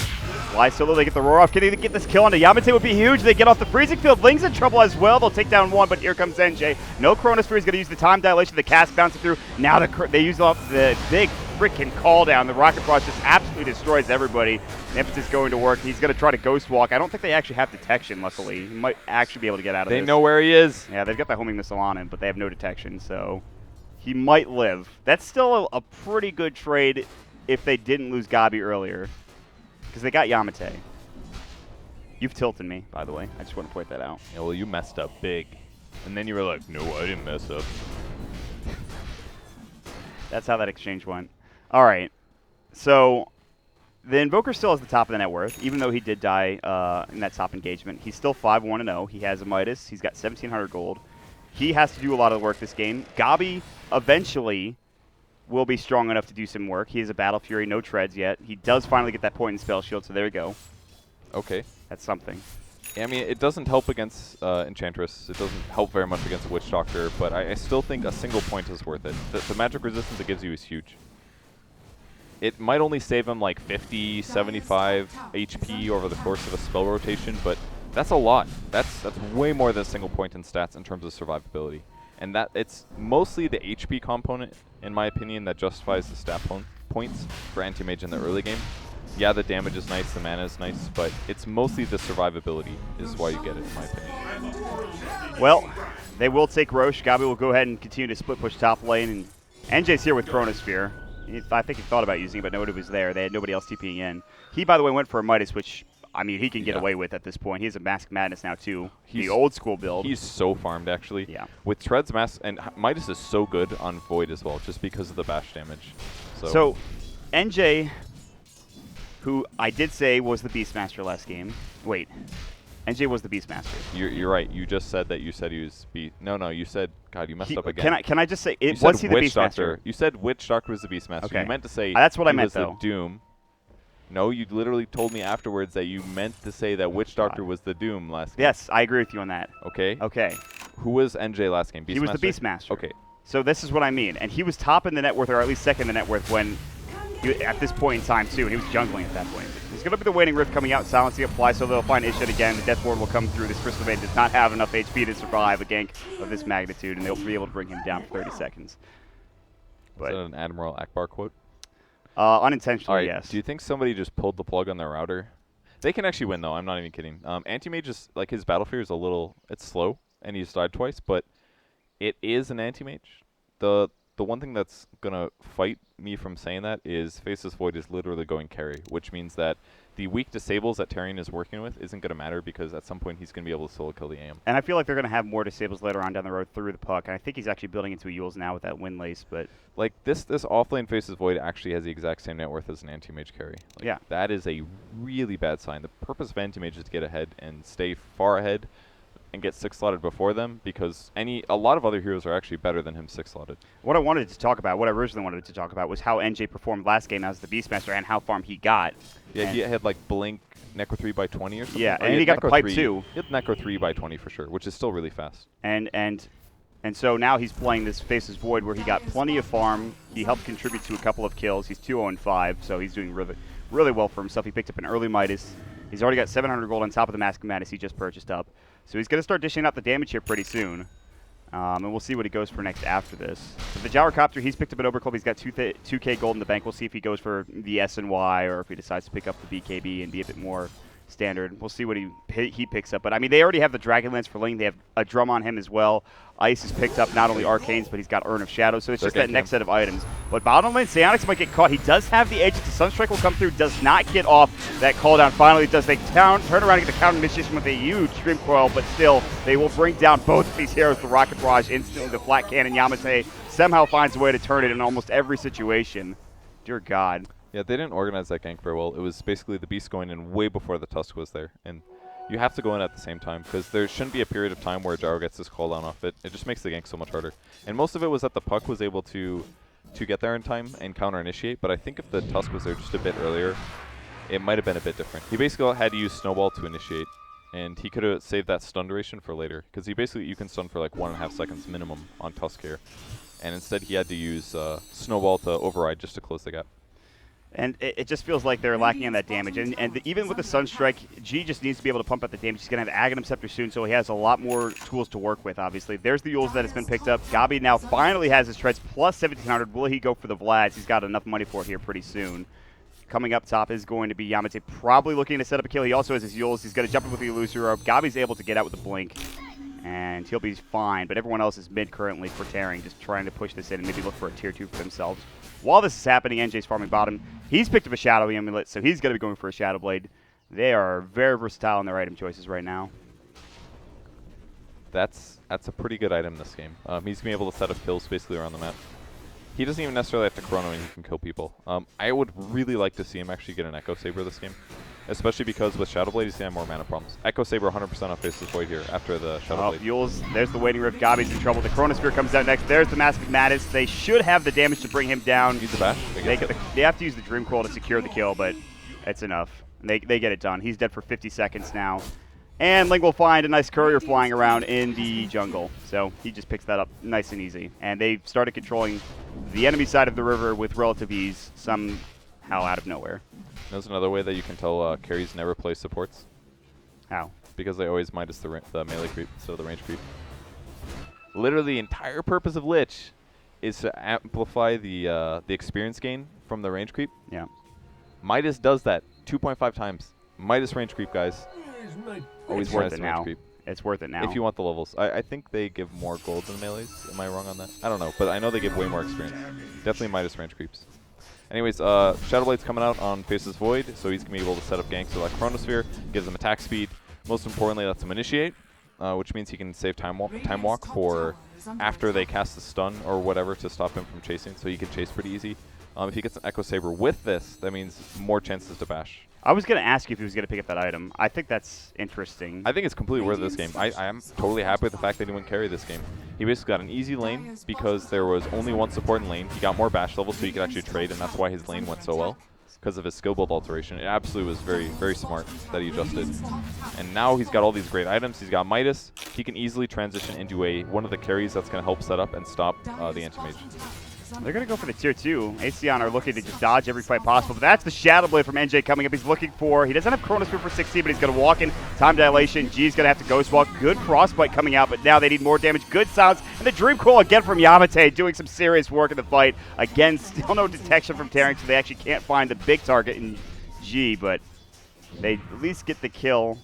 Fly Solo, they get the Roar off. Can they get this kill onto Yamate would be huge. They get off the freezing field. Ling's in trouble as well. They'll take down one, but here comes NJ. No Chronosphere. He's going to use the time dilation. The cast bouncing through. Now they use off the big freaking call down. The Rocket Frost just absolutely destroys everybody. Nemesis is going to work. He's going to try to Ghost Walk. I don't think they actually have detection, luckily. He might actually be able to get out of this. They know where he is. Yeah, they've got the homing missile on him, but they have no detection, so he might live. That's still a pretty good trade if they didn't lose Gabi earlier, because they got Yamate. You've tilted me, by the way. I just want to point that out. Yeah, well, you messed up big. And then you were like, no, I didn't mess up. That's how that exchange went. All right. So the Invoker still has the top of the net worth, even though he did die in that top engagement. He's still 5-1-0. He has a Midas. He's got 1,700 gold. He has to do a lot of the work this game. Gabi eventually will be strong enough to do some work. He has a Battle Fury, no treads yet. He does finally get that point in Spell Shield, so there we go. Okay. That's something. Yeah, I mean, it doesn't help against Enchantress. It doesn't help very much against Witch Doctor, but I still think a single point is worth it. The magic resistance it gives you is huge. It might only save him like 50, 75 HP over the course of a spell rotation, but that's a lot. That's way more than a single point in stats in terms of survivability. And that it's mostly the HP component, in my opinion, that justifies the stat points for Anti-Mage in the early game. Yeah, the damage is nice, the mana is nice, but it's mostly the survivability is why you get it, in my opinion. Well, they will take Roche. Gabi will go ahead and continue to split push top lane, and NJ's here with Chronosphere. I think he thought about using it, but nobody was there. They had nobody else TPing in. He, by the way, went for a Midas, which, I mean, he can get away with at this point. He has a Mask Madness now, too. The old school build. He's so farmed, actually. Yeah. With Tread's Mask, and Midas is so good on Void as well, just because of the bash damage. So NJ, who I did say was the Beastmaster last game. Wait. NJ was the Beastmaster. You're right. You just said that you said he was No, you said, God, you messed up again. Can I just say, was he the Beastmaster? Doctor. You said Witch Doctor was the Beastmaster. Okay. You meant to say that's what I he meant, was though. the Doom. No, you literally told me afterwards that you meant to say that Witch Doctor was the Doom last game. Yes, I agree with you on that. Okay. Okay. Who was NJ last game? Beastmaster? He was the Beastmaster. Okay. So this is what I mean. And he was top in the net worth, or at least second in the net worth when at this point in time, too, and he was jungling at that point. He's going to be the Waning Rift coming out, silencing a Fly, so they'll find Acion again. The Death Ward will come through. This Crystal Vein does not have enough HP to survive a gank of this magnitude, and they'll be able to bring him down for 30 seconds. But is that an Admiral Akbar quote? Unintentionally, yes. Do you think somebody just pulled the plug on their router? They can actually win, though. I'm not even kidding. Anti-Mage is, like, his Battle Fury is it's slow, and he's died twice, but it is an Anti-Mage. The the one thing that's going to fight me from saying that is Faceless Void is literally going carry, which means that the weak disables that Taring is working with isn't going to matter because at some point he's going to be able to solo kill the AM. And I feel like they're going to have more disables later on down the road through the puck. And I think he's actually building into a Yules now with that Windlace. But like this offlane Faceless Void actually has the exact same net worth as an anti-mage carry. Like, yeah. That is a really bad sign. The purpose of anti-mage is to get ahead and stay far ahead and get 6-slotted before them because a lot of other heroes are actually better than him 6-slotted. What I wanted to talk about, what I originally wanted to talk about was how NJ performed last game as the Beastmaster and how farm he got. Yeah, and he had like Blink, Necro 3 by 20 or something. Yeah, and he got the pipe 3, too. He had Necro 3 by 20 for sure, which is still really fast. And so now he's playing this Faceless Void where he got plenty of farm. He helped contribute to a couple of kills. He's 2-0-5, so he's doing really well for himself. He picked up an early Midas. He's already got 700 gold on top of the Mask of Madness he just purchased up. So he's going to start dishing out the damage here pretty soon. And we'll see what he goes for next after this. But the Gyrocopter, he's picked up an Overclub. He's got 2K gold in the bank. We'll see if he goes for the SNY or if he decides to pick up the BKB and be a bit more standard. We'll see what he picks up. But, I mean, they already have the Dragonlance for Ling. They have a drum on him as well. Ice has picked up not only Arcanes, but he's got Urn of Shadow. So it's just that next set of items. But bottom lane, Psionics might get caught. He does have the edge. The Sunstrike will come through. Does not get off that cooldown. Finally, does they turn around and get the counter initiation with a huge Stream Coil. But still, they will bring down both of these heroes. The Rocket Barrage instantly. The Flat Cannon, Yamate somehow finds a way to turn it in almost every situation. Dear God. Yeah, they didn't organize that gank very well. It was basically the Beast going in way before the Tusk was there. And you have to go in at the same time because there shouldn't be a period of time where Gyro gets this cooldown off it. It just makes the gank so much harder. And most of it was that the puck was able to get there in time and counter-initiate. But I think if the Tusk was there just a bit earlier, it might have been a bit different. He basically had to use Snowball to initiate. And he could have saved that stun duration for later. Because you can stun for like 1.5 seconds minimum on Tusk here. And instead he had to use Snowball to override just to close the gap. And it just feels like they're lacking on that damage. And even with the Sunstrike, G just needs to be able to pump out the damage. He's going to have Aghanim Scepter soon, so he has a lot more tools to work with, obviously. There's the Yules that has been picked up. Gabi now finally has his treads plus 1,700. Will he go for the Vlads? He's got enough money for it here pretty soon. Coming up top is going to be Yamate, probably looking to set up a kill. He also has his Yules. He's going to jump in with the Illusory Rope. Gabi's able to get out with the Blink, and he'll be fine. But everyone else is mid currently for Taring, just trying to push this in and maybe look for a tier 2 for themselves. While this is happening, NJ's farming bottom. He's picked up a Shadow Amulet, so he's going to be going for a Shadow Blade. They are very versatile in their item choices right now. That's a pretty good item this game. He's going to be able to set up kills basically around the map. He doesn't even necessarily have to chrono and he can kill people. I would really like to see him actually get an Echo Saber this game. Especially because with Shadow Blade, he's going to have more mana problems. Echo Saber 100% off Faceless Void here after the Shadow Blade. Yules, there's the Waiting Rift. Gabi's in trouble. The Chronosphere comes out next. There's the Mask of Madness. They should have the damage to bring him down. Use the bash? They have to use the Dream Coil to secure the kill, but it's enough. They get it done. He's dead for 50 seconds now. And Ling will find a nice courier flying around in the jungle. So he just picks that up nice and easy. And they've started controlling the enemy side of the river with relative ease, somehow out of nowhere. There's another way that you can tell carries never play supports. How? Because they always minus the melee creep, so the range creep. Literally, the entire purpose of Lich is to amplify the experience gain from the range creep. Yeah. Midas does that 2.5 times. Midas range creep, guys. Always worth it range now. creep. It's worth it now. If you want the levels. I think they give more gold than melees. Am I wrong on that? I don't know, but I know they give way more experience. Definitely Midas range creeps. Anyways, Shadow Blade's coming out on Faceless Void, so he's going to be able to set up ganks with like Chronosphere, gives him attack speed. Most importantly, lets him initiate, which means he can save time walk for after they cast the stun or whatever to stop him from chasing, so he can chase pretty easy. If he gets an Echo Saber with this, that means more chances to bash. I was going to ask you if he was going to pick up that item. I think that's interesting. I think it's completely worth this game. I am totally happy with the fact that he wouldn't carry this game. He basically got an easy lane because there was only one support in lane. He got more bash levels so he could actually trade, and that's why his lane went so well, because of his skill build alteration. It absolutely was very, very smart that he adjusted. And now he's got all these great items. He's got Midas. He can easily transition into one of the carries that's going to help set up and stop the anti-mage. They're going to go for the tier 2. Acion are looking to just dodge every fight possible. But that's the Shadow Blade from NJ coming up. He's looking for, he doesn't have Chronosphere for 16, but he's going to walk in. Time dilation. G's going to have to Ghost Walk. Good Frostbite coming out, but now they need more damage. Good sounds. And the Dream Coil again from Yamate, doing some serious work in the fight. Again, still no detection from Taring, so they actually can't find the big target in G, but They at least get the kill.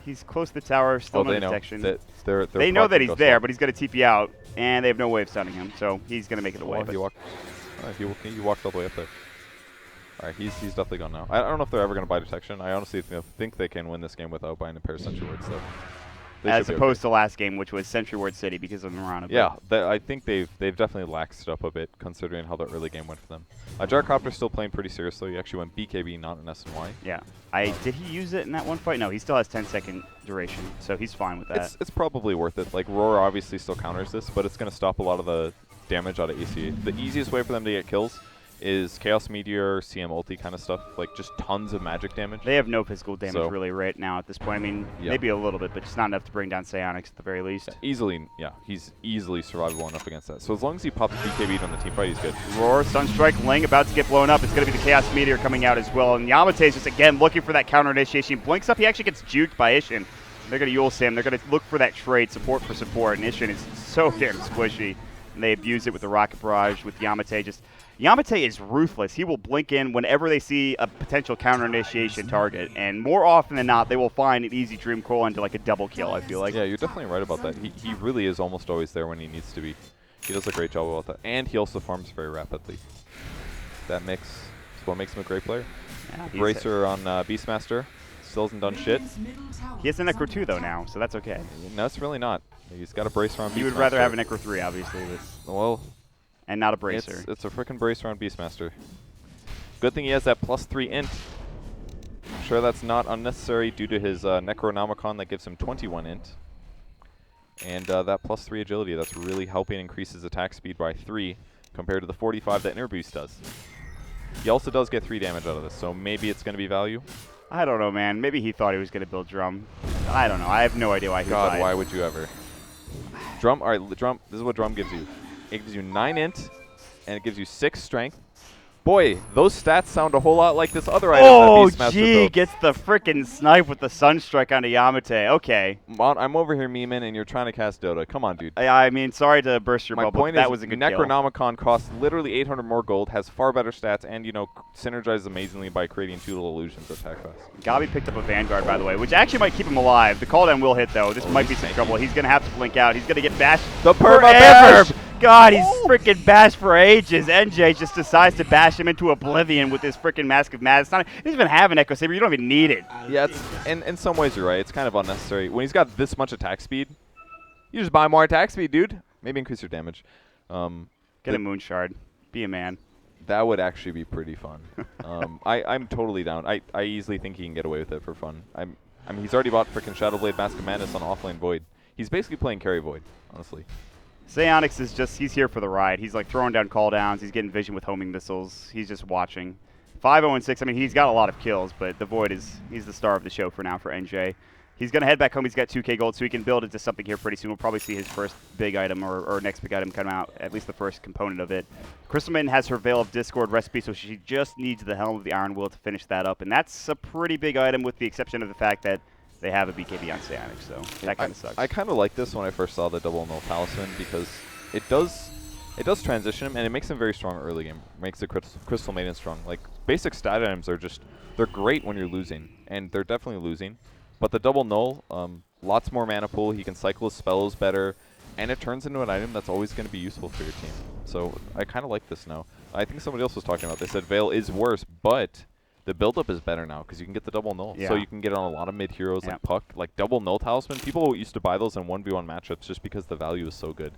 He's close to the tower, still no detection. They know that he's there, but he's going to TP out, and they have no way of stunning him, so he's going to make it away. He walked all the way up there. All right, he's definitely gone now. I don't know if they're ever going to buy detection. I honestly think they can win this game without buying a pair of Sentry Wards, though. As opposed to last game, which was Sentry Ward City because of Mirana. Yeah, I think they've definitely laxed it up a bit considering how the early game went for them. Jarcopter's still playing pretty seriously. He actually went BKB, not an SNY. Yeah. Did he use it in that one fight? No, he still has 10-second duration, so he's fine with that. It's probably worth it. Like, Roar obviously still counters this, but it's going to stop a lot of the damage out of ACA. The easiest way for them to get kills is Chaos Meteor, CM ulti kind of stuff, like just tons of magic damage. They have no physical damage really right now at this point. I mean, maybe a little bit, but just not enough to bring down Psionics at the very least. He's easily survivable enough against that. So as long as he pops BKB on the team fight, he's good. Roar, Sunstrike, Ling about to get blown up. It's going to be the Chaos Meteor coming out as well. And Yamate is just, again, looking for that counter initiation. Blinks up. He actually gets juked by Acion. They're going to Yule Sim. They're going to look for that trade, support for support. And Acion is so damn squishy. And they abuse it with the Rocket Barrage with Yamate. Yamate is ruthless. He will blink in whenever they see a potential counter initiation target, and more often than not, they will find an easy Dream Coil into like a double kill, I feel like. Yeah, you're definitely right about that. He really is almost always there when he needs to be. He does a great job about that, and he also farms very rapidly. That mix is what makes him a great player. Yeah, Bracer on Beastmaster still hasn't done shit. He has a Necro 2 though now, so that's okay. No, it's really not. He's got a Bracer on Beastmaster. He would rather have a Necro 3, obviously. Well, and not a Bracer. It's a freaking Bracer on Beastmaster. Good thing he has that +3 int. I'm sure that's not unnecessary due to his Necronomicon that gives him 21 int. And that +3 agility, that's really helping increase his attack speed by 3 compared to the 45 that Inner Boost does. He also does get 3 damage out of this, so maybe it's going to be value. I don't know, man. Maybe he thought he was going to build Drum. I don't know. I have no idea why he God, why would you ever? Drum, all right, Drum, this is what Drum gives you. It gives you 9 int, and it gives you 6 strength. Boy, those stats sound a whole lot like this other item that Beastmaster built. Gets the frickin' snipe with the Sunstrike onto Yamate. Okay. I'm over here memeing, and you're trying to cast Dota. Come on, dude. I mean, sorry to burst your bubble. My point that is, was a good Necronomicon costs literally 800 more gold, has far better stats, and, you know, synergizes amazingly by creating 2 little illusions that attack fast. Gabi picked up a Vanguard, by the way, which actually might keep him alive. The cooldown will hit, though. This might be some trouble. He's going to have to blink out. He's going to get bashed. The perma-bash! God, he's freaking bashed for ages. NJ just decides to bash him into oblivion with this freaking Mask of Madness. He doesn't even have an Echo Saber. You don't even need it. Yeah, in some ways you're right. It's kind of unnecessary. When he's got this much attack speed, you just buy more attack speed, dude. Maybe increase your damage. Get a Moon Shard. Be a man. That would actually be pretty fun. I'm totally down. I easily think he can get away with it for fun. I mean, he's already bought freaking Shadowblade Mask of Madness on offlane Void. He's basically playing carry Void, honestly. Psionics is just, he's here for the ride. He's like throwing down cooldowns. He's getting vision with homing missiles. He's just watching. 5-0-6, I mean, he's got a lot of kills, but the Void he's the star of the show for now for NJ. He's going to head back home. He's got 2K gold, so he can build into something here pretty soon. We'll probably see his first big item or next big item come out, at least the first component of it. Crystal Maiden has her Veil of Discord recipe, so she just needs the Helm of the Iron Will to finish that up, and that's a pretty big item with the exception of the fact that they have a BKB on Psionics, so that kind of sucks. I kind of like this when I first saw the double null talisman because it does transition him and it makes him very strong early game. Makes the Crystal Maiden strong. Like basic stat items are they're great when you're losing, and they're definitely losing. But the double null, lots more mana pool. He can cycle his spells better, and it turns into an item that's always going to be useful for your team. So I kind of like this now. I think somebody else was talking about. They said Veil is worse, but the build-up is better now because you can get the double null. Yeah. So you can get on a lot of mid-heroes like Puck. Like double null talisman, people used to buy those in 1v1 matchups just because the value is so good.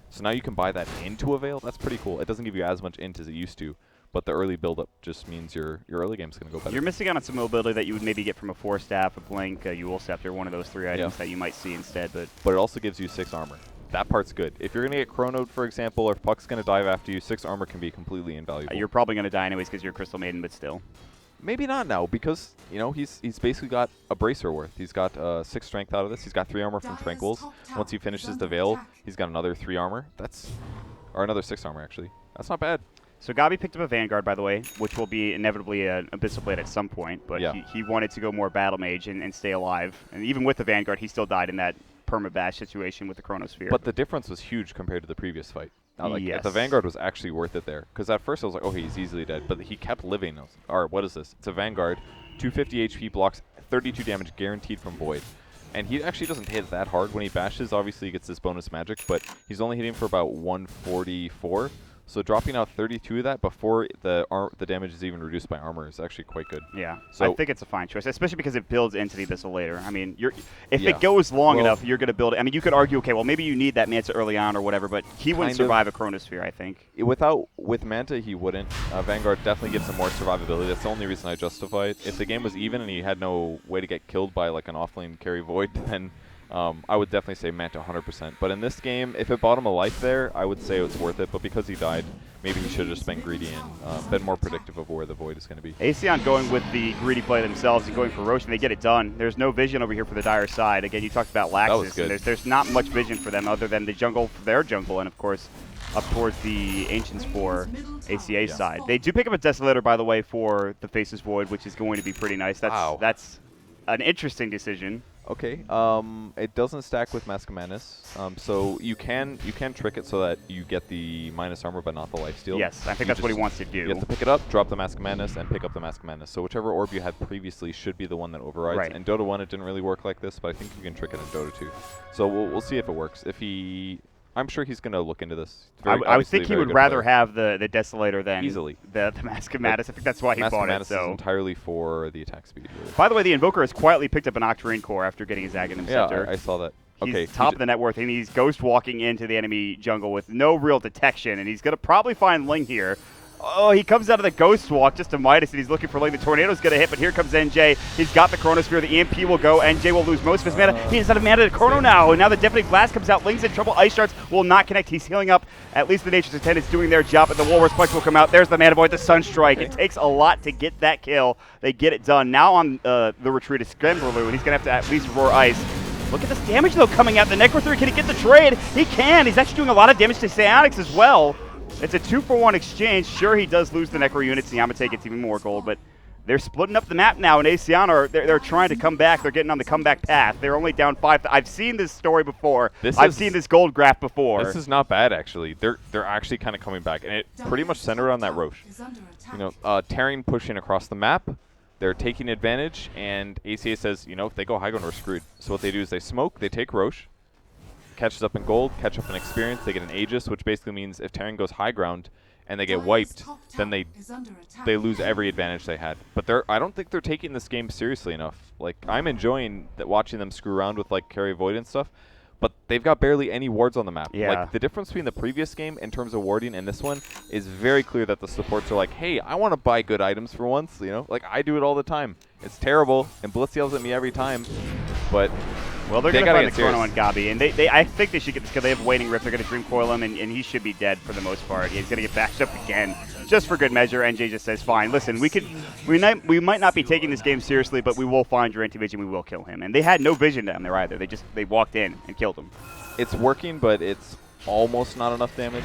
So now you can buy that into a Veil. That's pretty cool. It doesn't give you as much int as it used to, but the early build-up just means your early game's going to go better. You're missing out on some mobility that you would maybe get from a 4-staff, a Blink, a Yule Scepter, one of those 3 items that you might see instead. But it also gives you 6 armor. That part's good. If you're going to get chronoed, for example, or if Puck's going to dive after you, 6 armor can be completely invaluable. You're probably going to die anyways because you're a Crystal Maiden, but still. Maybe not now because, you know, he's basically got a Bracer worth. He's got 6 strength out of this. He's got 3 armor from Tranquils. Once he finishes the Veil, he's got another 3 armor. Or another 6 armor, actually. That's not bad. So Gabi picked up a Vanguard, by the way, which will be inevitably an Abyssal Blade at some point. But he wanted to go more Battle Mage and stay alive. And even with the Vanguard, he still died in that perma-bash situation with the Chronosphere. But the difference was huge compared to the previous fight. Now, like, the Vanguard was actually worth it there. Because at first I was like, oh, he's easily dead. But he kept living. Or what is this? It's a Vanguard. 250 HP, blocks 32 damage guaranteed from Void. And he actually doesn't hit that hard when he bashes. Obviously, he gets this bonus magic, but he's only hitting for about 144. So dropping out 32 of that before the damage is even reduced by armor is actually quite good. Yeah, so I think it's a fine choice, especially because it builds Entity Missile later. I mean, if it goes long enough, you're going to build it. I mean, you could argue, okay, well, maybe you need that Manta early on or whatever, but he wouldn't survive a Chronosphere, I think. With Manta, he wouldn't. Vanguard definitely gives him more survivability. That's the only reason I justify it. If the game was even and he had no way to get killed by like an offlane carry Void, then I would definitely say Manta 100%. But in this game, if it bought him a life there, I would say it was worth it. But because he died, maybe he should have just been greedy and been more predictive of where the Void is going to be. Acion going with the greedy play themselves and going for Roche, and they get it done. There's no vision over here for the Dire side. Again, you talked about Laxus. And there's not much vision for them other than the jungle, their jungle, and of course up towards the Ancients for ACA's side. They do pick up a Desolator, by the way, for the Faceless Void, which is going to be pretty nice. That's an interesting decision. Okay, it doesn't stack with Mask of Madness, so you can trick it so that you get the minus armor but not the lifesteal. Yes, I think that's what he wants to do. You have to pick it up, drop the Mask of Madness, and pick up the Mask of Madness. So whichever orb you had previously should be the one that overrides. Right. In Dota 1 it didn't really work like this, but I think you can trick it in Dota 2. So we'll see if it works. I'm sure he's going to look into this. I would think he would rather have the Desolator than easily the Mask of Madness. I think that's why he bought it. Mask of Madness is entirely for the attack speed. Really. By the way, the Invoker has quietly picked up an Octarine core after getting his Aghanim Scepter. Yeah, I saw that. He's top of the net worth, and he's ghost walking into the enemy jungle with no real detection, and he's going to probably find Ling here. Oh, he comes out of the Ghost Walk just to Midas, and he's looking for Ling. The Tornado's going to hit, but here comes NJ. He's got the Chronosphere. The EMP will go. NJ will lose most of his mana. He is out of mana to Chrono now, and now the Deafening Blast comes out. Ling's in trouble. Ice Shards will not connect. He's healing up. At least the Nature's Intent is doing their job, but the Walrus Punch will come out. There's the Mana Void, the Sunstrike. It takes a lot to get that kill. They get it done. Now on the retreat is Skemberlu, and he's going to have to at least roar Ice. Look at this damage, though, coming out. The Necro 3, can he get the trade? He can. He's actually doing a lot of damage to Psionics as well. It's a 2-for-1 exchange. Sure, he does lose the Necro units, and Yamate gets even more gold, but they're splitting up the map now, and Acion they're trying to come back. They're getting on the comeback path. They're only down 5. I've seen this story before. I've seen this gold graph before. This is not bad, actually. They're actually kind of coming back, and it pretty much centered on that Roche. You know, Taring pushing across the map. They're taking advantage, and ACA says, you know, if they go high ground, we're screwed. So what they do is they smoke, they take Roche, catches up in gold, catch up in experience, they get an Aegis, which basically means if Taring goes high ground and they get wiped, then they lose every advantage they had. But I don't think they're taking this game seriously enough. Like, I'm enjoying watching them screw around with like carry Void and stuff, but they've got barely any wards on the map. Yeah. Like, the difference between the previous game in terms of warding and this one is very clear that the supports are like, hey, I want to buy good items for once, you know? Like, I do it all the time. It's terrible, and Blitz yells at me every time, but well, they're going to find the Chrono on Gabi, and I think they should get this because they have Waiting Rift. They're going to Dream Coil him, and he should be dead for the most part. He's going to get bashed up again, just for good measure. NJ just says, fine, listen, we might not be taking this game seriously, but we will find your anti-vision, we will kill him. And they had no vision down there either. They walked in and killed him. It's working, but it's almost not enough damage.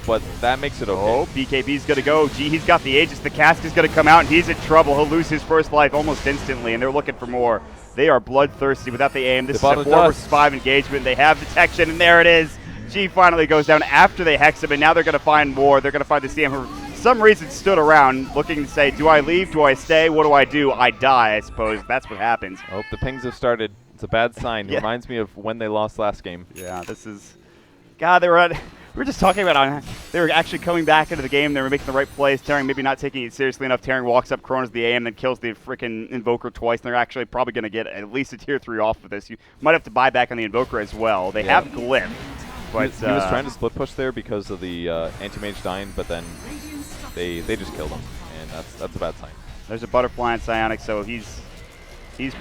But that makes it okay. Oh, BKB's going to go. Gee, he's got the Aegis. The cask is going to come out, and he's in trouble. He'll lose his first life almost instantly, and they're looking for more. They are bloodthirsty without the aim. This is a 4 versus 5 engagement. They have detection, and there it is. G finally goes down after they hex him, and now they're going to find more. They're going to find the CM who, for some reason, stood around looking to say, do I leave? Do I stay? What do I do? I die, I suppose. That's what happens. Oh, the pings have started. It's a bad sign. It reminds me of when they lost last game. Yeah, this is... God, we were just talking about how they were actually coming back into the game. They were making the right plays. Taring maybe not taking it seriously enough. Taring walks up, Chronos the AM, then kills the freaking Invoker twice. And they're actually probably going to get at least a tier 3 off of this. You might have to buy back on the Invoker as well. They have Glyph. But he was trying to split push there because of the anti-mage dying, but then they just killed him, and that's a bad sign. There's a Butterfly and Psionic, so he's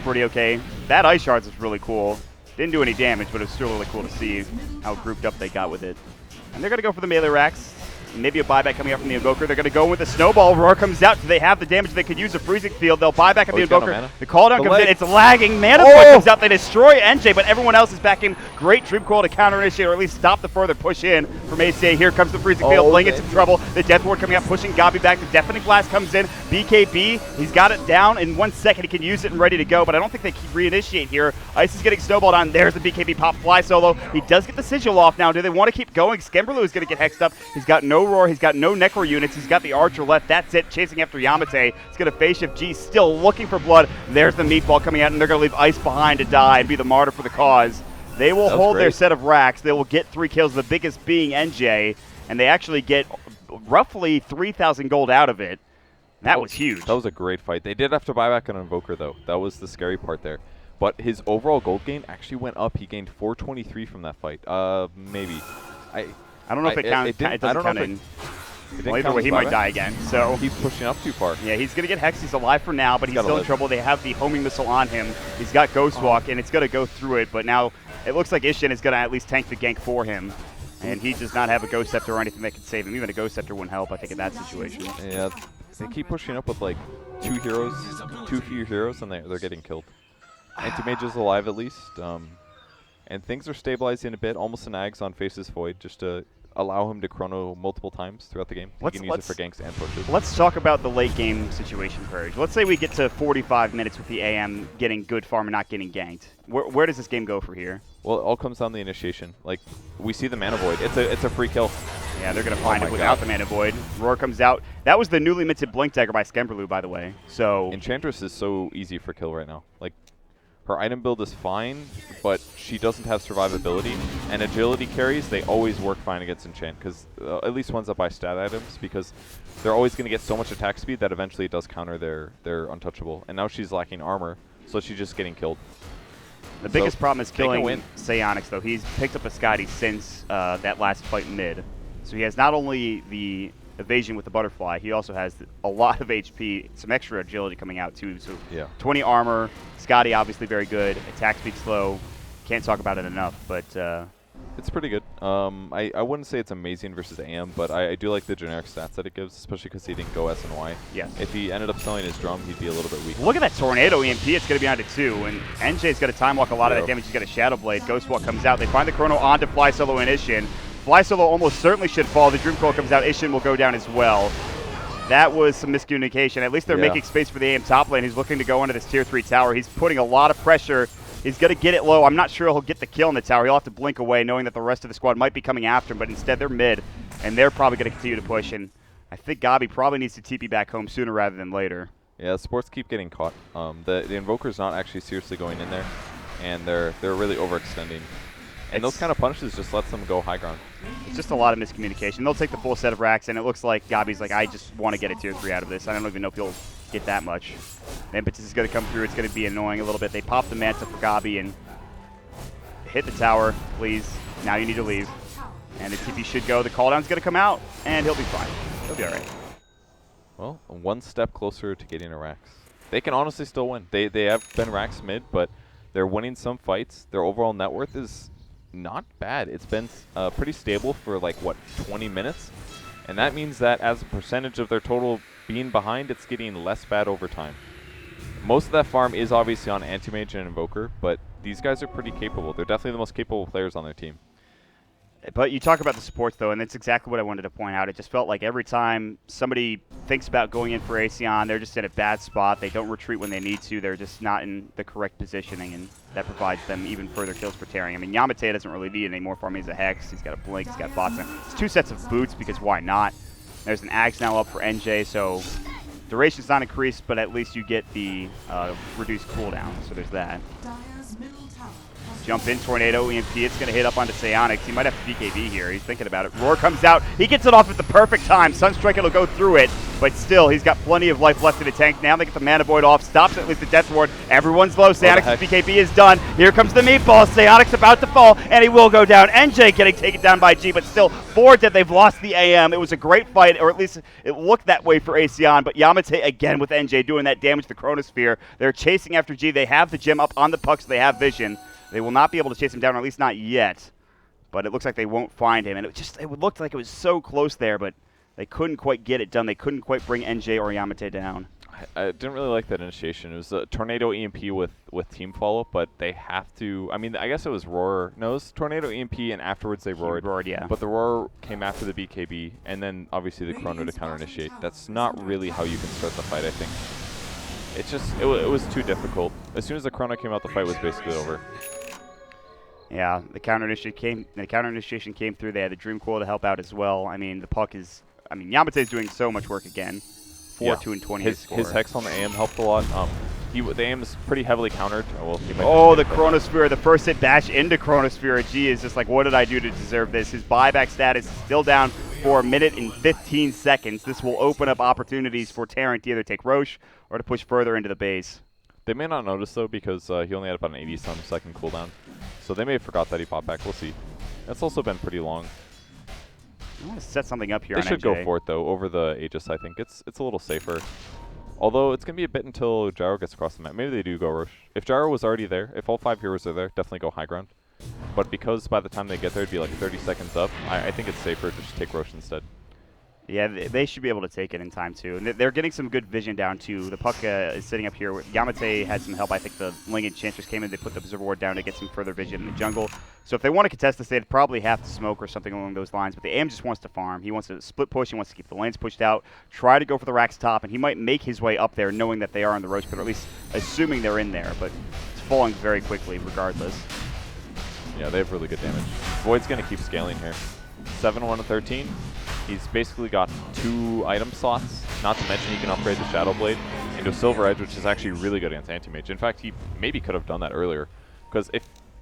pretty okay. That Ice Shards is really cool. Didn't do any damage, but it was still really cool to see how grouped up they got with it. And they're going to go for the melee racks. Maybe a buyback coming up from the Invoker. They're going to go with the Snowball. Roar comes out. Do they have the damage? They could use a Freezing Field. They'll buy back at the Invoker. The cooldown comes in. It's lagging. Mana Void comes out. They destroy NJ, but everyone else is back in. Great Dream Coil to counter-initiate, or at least stop the further push in from ACA. Here comes the Freezing Field. Ling in some trouble. The Death Ward coming out, pushing Gabi back. The Deafening Blast comes in. BKB, he's got it down in 1 second. He can use it and ready to go, but I don't think they can reinitiate here. Ice is getting snowballed on. There's the BKB pop fly solo. He does get the Sigil off now. Do they want to keep going? Skemberlu is going to get hexed up. He's got no Roar. He's got no Necro units. He's got the Archer left. That's it. Chasing after Yamate. He's going to phase shift G, still looking for blood. There's the meatball coming out, and they're going to leave Ice behind to die and be the martyr for the cause. They will hold their set of racks. They will get 3 kills, the biggest being NJ, and they actually get roughly 3,000 gold out of it. That was huge. That was a great fight. They did have to buy back an Invoker, though. That was the scary part there. But his overall gold gain actually went up. He gained 423 from that fight. Maybe. I don't know if it counts. It doesn't count in. Well, either way, he might die again. So he's pushing up too far. Yeah, he's going to get Hex. He's alive for now, but he's still in trouble. They have the homing missile on him. He's got Ghost Walk, and it's going to go through it. But now it looks like Acion is going to at least tank the gank for him. And he does not have a Ghost Scepter or anything that can save him. Even a Ghost Scepter wouldn't help, I think, in that situation. Yeah, they keep pushing up with like 2 heroes, 2 few heroes, and they're getting killed. Anti-Mage is alive at least. And things are stabilizing a bit. Almost an Ags on Face's Void just to allow him to chrono multiple times throughout the game. He can use it for ganks and pushes. Let's talk about the late game situation, Purge. Let's say we get to 45 minutes with the AM getting good farm and not getting ganked. Where does this game go for here? Well, it all comes down to the initiation. Like, we see the Mana Void. It's a free kill. Yeah, they're going to find it without the Mana Void. Roar comes out. That was the newly minted Blink Dagger by Skemberlu, by the way. So Enchantress is so easy for kill right now. Like, her item build is fine, but she doesn't have survivability. And agility carries, they always work fine against Enchant, because at least ones that buy stat items, because they're always going to get so much attack speed that eventually it does counter their untouchable. And now she's lacking armor, so she's just getting killed. The biggest problem is killing Psionics, though. He's picked up a Scotty since that last fight mid. So he has not only the evasion with the butterfly, he also has a lot of HP, some extra agility coming out too. So yeah. 20 armor, Scotty obviously very good, attack speed slow. Can't talk about it enough, but it's pretty good. I wouldn't say it's amazing versus AM, but I do like the generic stats that it gives, especially because he didn't go S and Y. Yes. If he ended up selling his drum, he'd be a little bit weak. Look at that Tornado EMP. It's going to be on to 2, and NJ's got to time walk a lot of that damage. He's got a Shadow Blade. Ghost Walk comes out. They find the Chrono onto Fly Solo and Acion. Fly Solo almost certainly should fall. The Dream Coil comes out. Acion will go down as well. That was some miscommunication. At least they're making space for the AM top lane. He's looking to go into this tier 3 tower. He's putting a lot of pressure. He's going to get it low. I'm not sure he'll get the kill in the tower. He'll have to blink away, knowing that the rest of the squad might be coming after him, but instead they're mid, and they're probably going to continue to push. And I think Gabi probably needs to TP back home sooner rather than later. Yeah, sports keep getting caught. The Invoker's not actually seriously going in there, and they're really overextending. And those kind of punishes just lets them go high ground. It's just a lot of miscommunication. They'll take the full set of racks, and it looks like Gabi's like, I just want to get a tier 3 out of this. I don't even know if he'll get that much. The impetus is going to come through. It's going to be annoying a little bit. They pop the Manta for Gabi and hit the tower, please. Now you need to leave. And the TP should go. The cooldown's going to come out, and he'll be fine. He'll be all right. Well, one step closer to getting a Rax. They can honestly still win. They have been Rax mid, but they're winning some fights. Their overall net worth is not bad. It's been pretty stable for like, what, 20 minutes? And that means that as a percentage of their total being behind, it's getting less bad over time. Most of that farm is obviously on Anti-Mage and Invoker, but these guys are pretty capable. They're definitely the most capable players on their team. But you talk about the supports, though, and that's exactly what I wanted to point out. It just felt like every time somebody thinks about going in for Acion, they're just in a bad spot. They don't retreat when they need to. They're just not in the correct positioning, and that provides them even further kills for Taring. I mean, Yamate doesn't really need any more for him. He's a Hex. He's got a Blink. He's got bots. It's 2 sets of boots, because why not? There's an Axe now up for NJ, so duration's not increased, but at least you get the reduced cooldown, so there's that. Jump in, Tornado, EMP, it's going to hit up onto Psionics. He might have to BKB here. He's thinking about it. Roar comes out. He gets it off at the perfect time. Sunstrike will go through it, but still, he's got plenty of life left in the tank. Now they get the Mana Void off. Stops at least the Death Ward. Everyone's low. Psionics' BKB is done. Here comes the meatball. Psionics about to fall, and he will go down. NJ getting taken down by G, but still, 4 dead. They've lost the AM. It was a great fight, or at least it looked that way for Acion, but Yamate again with NJ doing that damage to the Chronosphere. They're chasing after G. They have the gem up on the puck, so they have vision. They will not be able to chase him down, or at least not yet. But it looks like they won't find him. And it looked like it was so close there, but they couldn't quite get it done. They couldn't quite bring NJ or Yamate down. I didn't really like that initiation. It was a Tornado EMP with team follow-up, but they have to... I mean, I guess it was Roar. No, it was Tornado EMP, and afterwards they roared. Yeah. But the Roar came after the BKB, and then obviously the Chrono to counter-initiate. That's not really how you can start the fight, I think. It's just... It was too difficult. As soon as the Chrono came out, the fight was basically over. Yeah, the counter initiation came through. They had the Dream Coil to help out as well. I mean, the puck is. I mean, Yamate is doing so much work again. 4-2 and 20 His Hex on the AM helped a lot. The AM is pretty heavily countered. The Chronosphere, the first hit bash into Chronosphere. Gee, is just like, what did I do to deserve this? His buyback status is still down for 1 minute and 15 seconds. This will open up opportunities for Taring to either take Roche or to push further into the base. They may not notice, though, because he only had about an 80-some second cooldown. So they may have forgot that he popped back. We'll see. That's also been pretty long. I want to set something up here. They should go for it, though, over the Aegis, I think. It's a little safer. Although it's going to be a bit until Gyro gets across the map. Maybe they do go Roche. If Gyro was already there, if all 5 heroes are there, definitely go high ground. But because by the time they get there, it'd be like 30 seconds up, I think it's safer to just take Roche instead. Yeah, they should be able to take it in time, too. And they're getting some good vision down, too. The puck is sitting up here. Yamate had some help. I think the Ling and Enchantress came in. They put the Observer Ward down to get some further vision in the jungle. So if they want to contest this, they'd probably have to smoke or something along those lines. But the AM just wants to farm. He wants to split push. He wants to keep the lanes pushed out, try to go for the Rack's top, and he might make his way up there knowing that they are in the Roach Pit, or at least assuming they're in there. But it's falling very quickly regardless. Yeah, they have really good damage. Void's going to keep scaling here. 7-1-13. He's basically got 2 item slots, not to mention he can upgrade the Shadow Blade into a Silver Edge, which is actually really good against Anti-Mage. In fact, he maybe could have done that earlier, because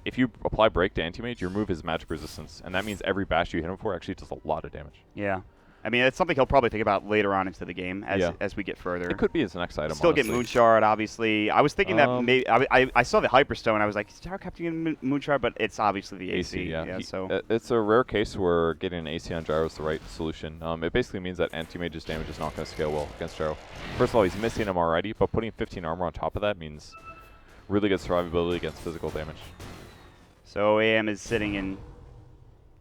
if you apply Break to Anti-Mage, you remove his magic resistance, and that means every bash you hit him for actually does a lot of damage. Yeah. I mean, it's something he'll probably think about later on into the game as we get further. It could be his next item, Still honestly. get Moonshard, obviously. I was thinking that maybe I saw the Hyperstone. I was like, is Gyro capturing Moonshard? But it's obviously the AC. Yeah, so it's a rare case where getting an AC on Gyro is the right solution. It basically means that Anti-Mage's damage is not going to scale well against Gyro. First of all, he's missing him already, but putting 15 armor on top of that means really good survivability against physical damage. So AM is sitting in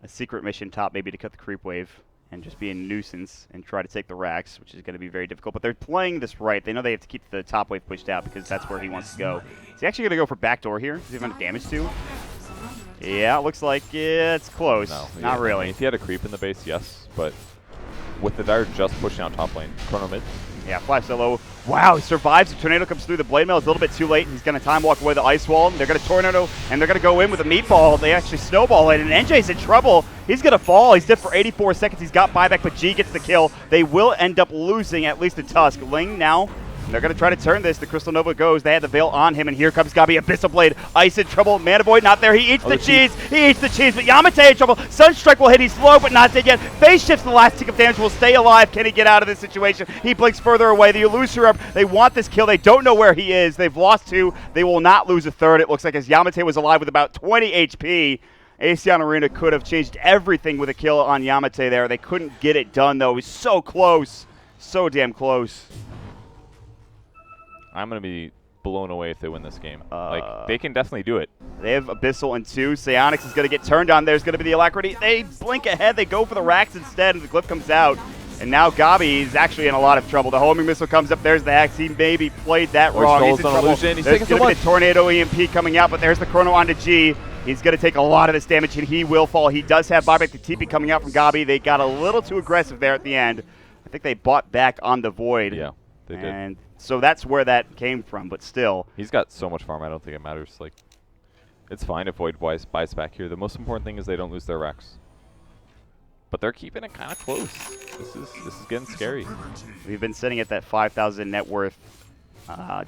a secret mission top, maybe to cut the creep wave and just be a nuisance and try to take the racks, which is going to be very difficult. But they're playing this right. They know they have to keep the top wave pushed out because that's where he wants to go. Is he actually going to go for backdoor here? Does he have enough damage to? Yeah, it looks like it's close. No, not really. I mean, if he had a creep in the base, yes. But with the Dire just pushing out top lane, Chrono mid. Yeah, flash solo. Wow, he survives. The tornado comes through. The blade mail is a little bit too late. He's going to time walk away the ice wall. They're going to tornado, and they're going to go in with a meatball. They actually snowball it, and NJ's in trouble. He's going to fall. He's dead for 84 seconds. He's got buyback, but G gets the kill. They will end up losing at least a Tusk. Ling now. They're going to try to turn this. The Crystal Nova goes. They had the Veil on him, and here comes Gabi. Abyssal Blade. Ice in trouble. Mana Void not there. He eats the cheese. He eats the cheese, but Yamate in trouble. Sunstrike will hit. He's slow, but not dead yet. Phase shifts the last tick of damage. Will stay alive. Can he get out of this situation? He blinks further away. The Elusive up. They want this kill. They don't know where he is. They've lost 2. They will not lose a 3rd. It looks like as Yamate was alive with about 20 HP. Acion Arena could have changed everything with a kill on Yamate there. They couldn't get it done, though. It was so close. So damn close. I'm going to be blown away if they win this game. They can definitely do it. They have Abyssal in 2. Psionics is going to get turned on. There's going to be the Alacrity. They blink ahead. They go for the racks instead, and the Glyph comes out. And now Gabi is actually in a lot of trouble. The homing missile comes up. There's the Hex. He maybe played that wrong. He's in trouble. He's there's going to be a Tornado EMP coming out, but there's the Chrono onto G. He's going to take a lot of this damage, and he will fall. He does have buyback to TP coming out from Gabi. They got a little too aggressive there at the end. I think they bought back on the Void. Yeah, they did. And so that's where that came from, but still. He's got so much farm, I don't think it matters. Like, it's fine if Void buys back here. The most important thing is they don't lose their racks. But they're keeping it kind of close. This is getting scary. We've been sitting at that 5,000 net worth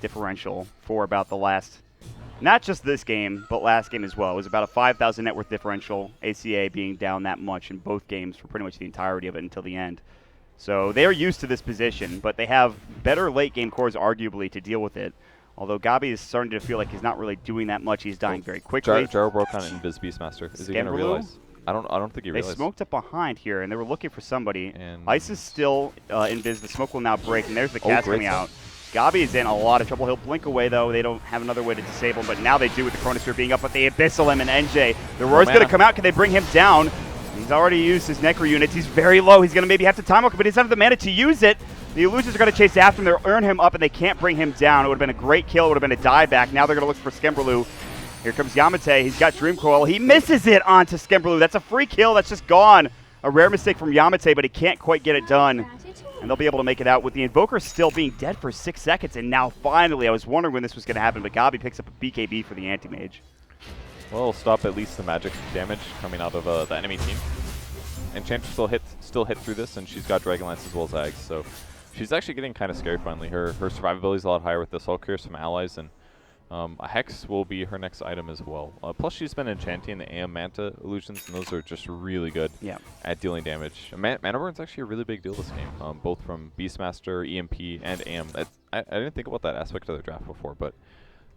differential for about the last, not just this game, but last game as well. It was about a 5,000 net worth differential, ACA being down that much in both games for pretty much the entirety of it until the end. So they are used to this position, but they have better late game cores arguably to deal with it. Although Gabi is starting to feel like he's not really doing that much. He's dying very quickly. Gyro broke on Invis Beastmaster. Is he going to realize? I don't think he realized. They smoked up behind here, and they were looking for somebody. And Ice is still Invis. The smoke will now break, and there's the cast coming out. Gabi is in a lot of trouble. He'll blink away, though. They don't have another way to disable him, but now they do with the Chronosphere being up, but they Abyssal him and NJ. The Roar's going to come out. Can they bring him down? He's already used his Necro units. He's very low. He's going to maybe have to time walk, but he doesn't have the mana to use it. The Illusions are going to chase after him. They'll earn him up, and they can't bring him down. It would have been a great kill. It would have been a dieback. Now they're going to look for Skemberlu. Here comes Yamate. He's got Dream Coil. He misses it onto Skemberlu. That's a free kill. That's just gone. A rare mistake from Yamate, but he can't quite get it done. And they'll be able to make it out with the Invoker still being dead for 6 seconds. And now finally, I was wondering when this was going to happen, but Gabi picks up a BKB for the Anti-Mage. Well, it'll stop at least the magic damage coming out of the enemy team. Enchantress still hit through this, and she's got Dragon Lance as well as Ags, so she's actually getting kind of scary finally. Her survivability is a lot higher with the Soul Curse from allies, and a Hex will be her next item as well. Plus, she's been enchanting the AM Manta illusions, and those are just really good at dealing damage. Mana Burn's actually a really big deal this game, both from Beastmaster, EMP, and AM. I didn't think about that aspect of the draft before, but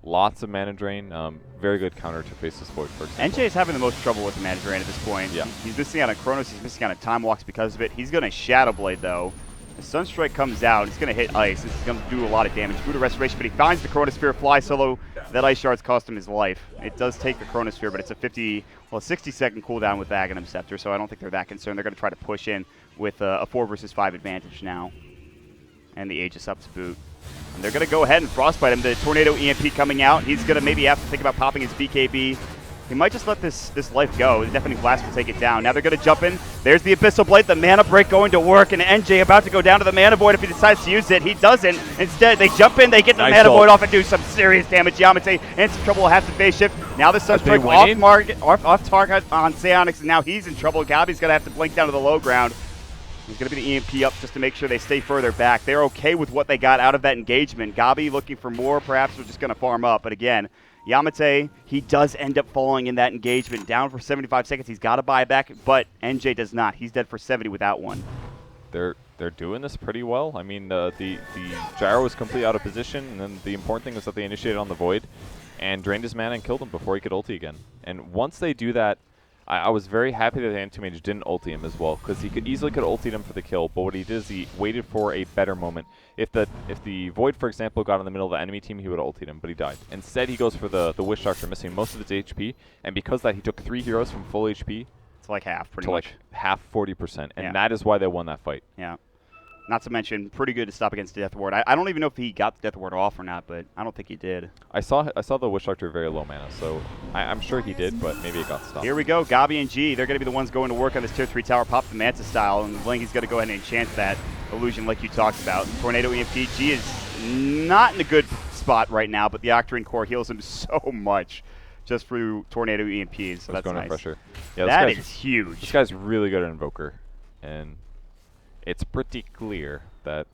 lots of mana drain. Very good counter to Faceless Void, for example. NJ is having the most trouble with the mana drain at this point. Yeah. He's missing out on Chronos. He's missing out on Time Walks because of it. He's going to Shadow Blade, though. The Sunstrike comes out. It's going to hit Ice. This is going to do a lot of damage. Buddha Restoration, but he finds the Chronosphere fly solo. That Ice Shard's cost him his life. It does take the Chronosphere, but it's a 60-second cooldown with Aghanim Scepter, so I don't think they're that concerned. They're going to try to push in with a 4 versus 5 advantage now. And the Aegis up to boot. And they're going to go ahead and Frostbite him. The Tornado EMP coming out. He's going to maybe have to think about popping his BKB. He might just let this life go. The Deafening Blast will take it down. Now they're going to jump in. There's the Abyssal Blade. The Mana Break going to work. And NJ about to go down to the Mana Void if he decides to use it. He doesn't. Instead, they jump in. They get the Nice Mana ult. Void off and do some serious damage. Yamate in some trouble. Has to phase shift. Now the Sunstrike off target on Psionics. And now he's in trouble. Gabi's going to have to blink down to the low ground. He's going to be the EMP up just to make sure they stay further back. They're okay with what they got out of that engagement. Gabi looking for more. Perhaps we're just going to farm up. But again, Yamate, he does end up falling in that engagement. Down for 75 seconds. He's got to buy back, but NJ does not. He's dead for 70 without one. They're doing this pretty well. I mean, the gyro was completely out of position, and then the important thing was that they initiated on the Void and drained his mana and killed him before he could ulti again. And once they do that, I was very happy that the Anti-Mage didn't ulti him as well, because he easily could ulti him for the kill, but what he did is he waited for a better moment. If the Void, for example, got in the middle of the enemy team, he would have ultied him, but he died. Instead, he goes for the Witch Doctor, missing most of its HP, and because that, he took 3 heroes from full HP It's like half, pretty to much. like half 40%, and that is why they won that fight. Yeah. Not to mention, pretty good to stop against Death Ward. I don't even know if he got the Death Ward off or not, but I don't think he did. I saw the Witch Doctor very low mana, so I'm sure he did, but maybe it got stopped. Here we go, Gabi and G. They're going to be the ones going to work on this Tier 3 tower, pop the Manta style, and Linky's going to go ahead and enchant that illusion like you talked about. Tornado EMP. G is not in a good spot right now, but the Octarine Core heals him so much just through Tornado EMPs, so that's going nice. to pressure. Yeah, that is huge. This guy's really good at Invoker, and it's pretty clear that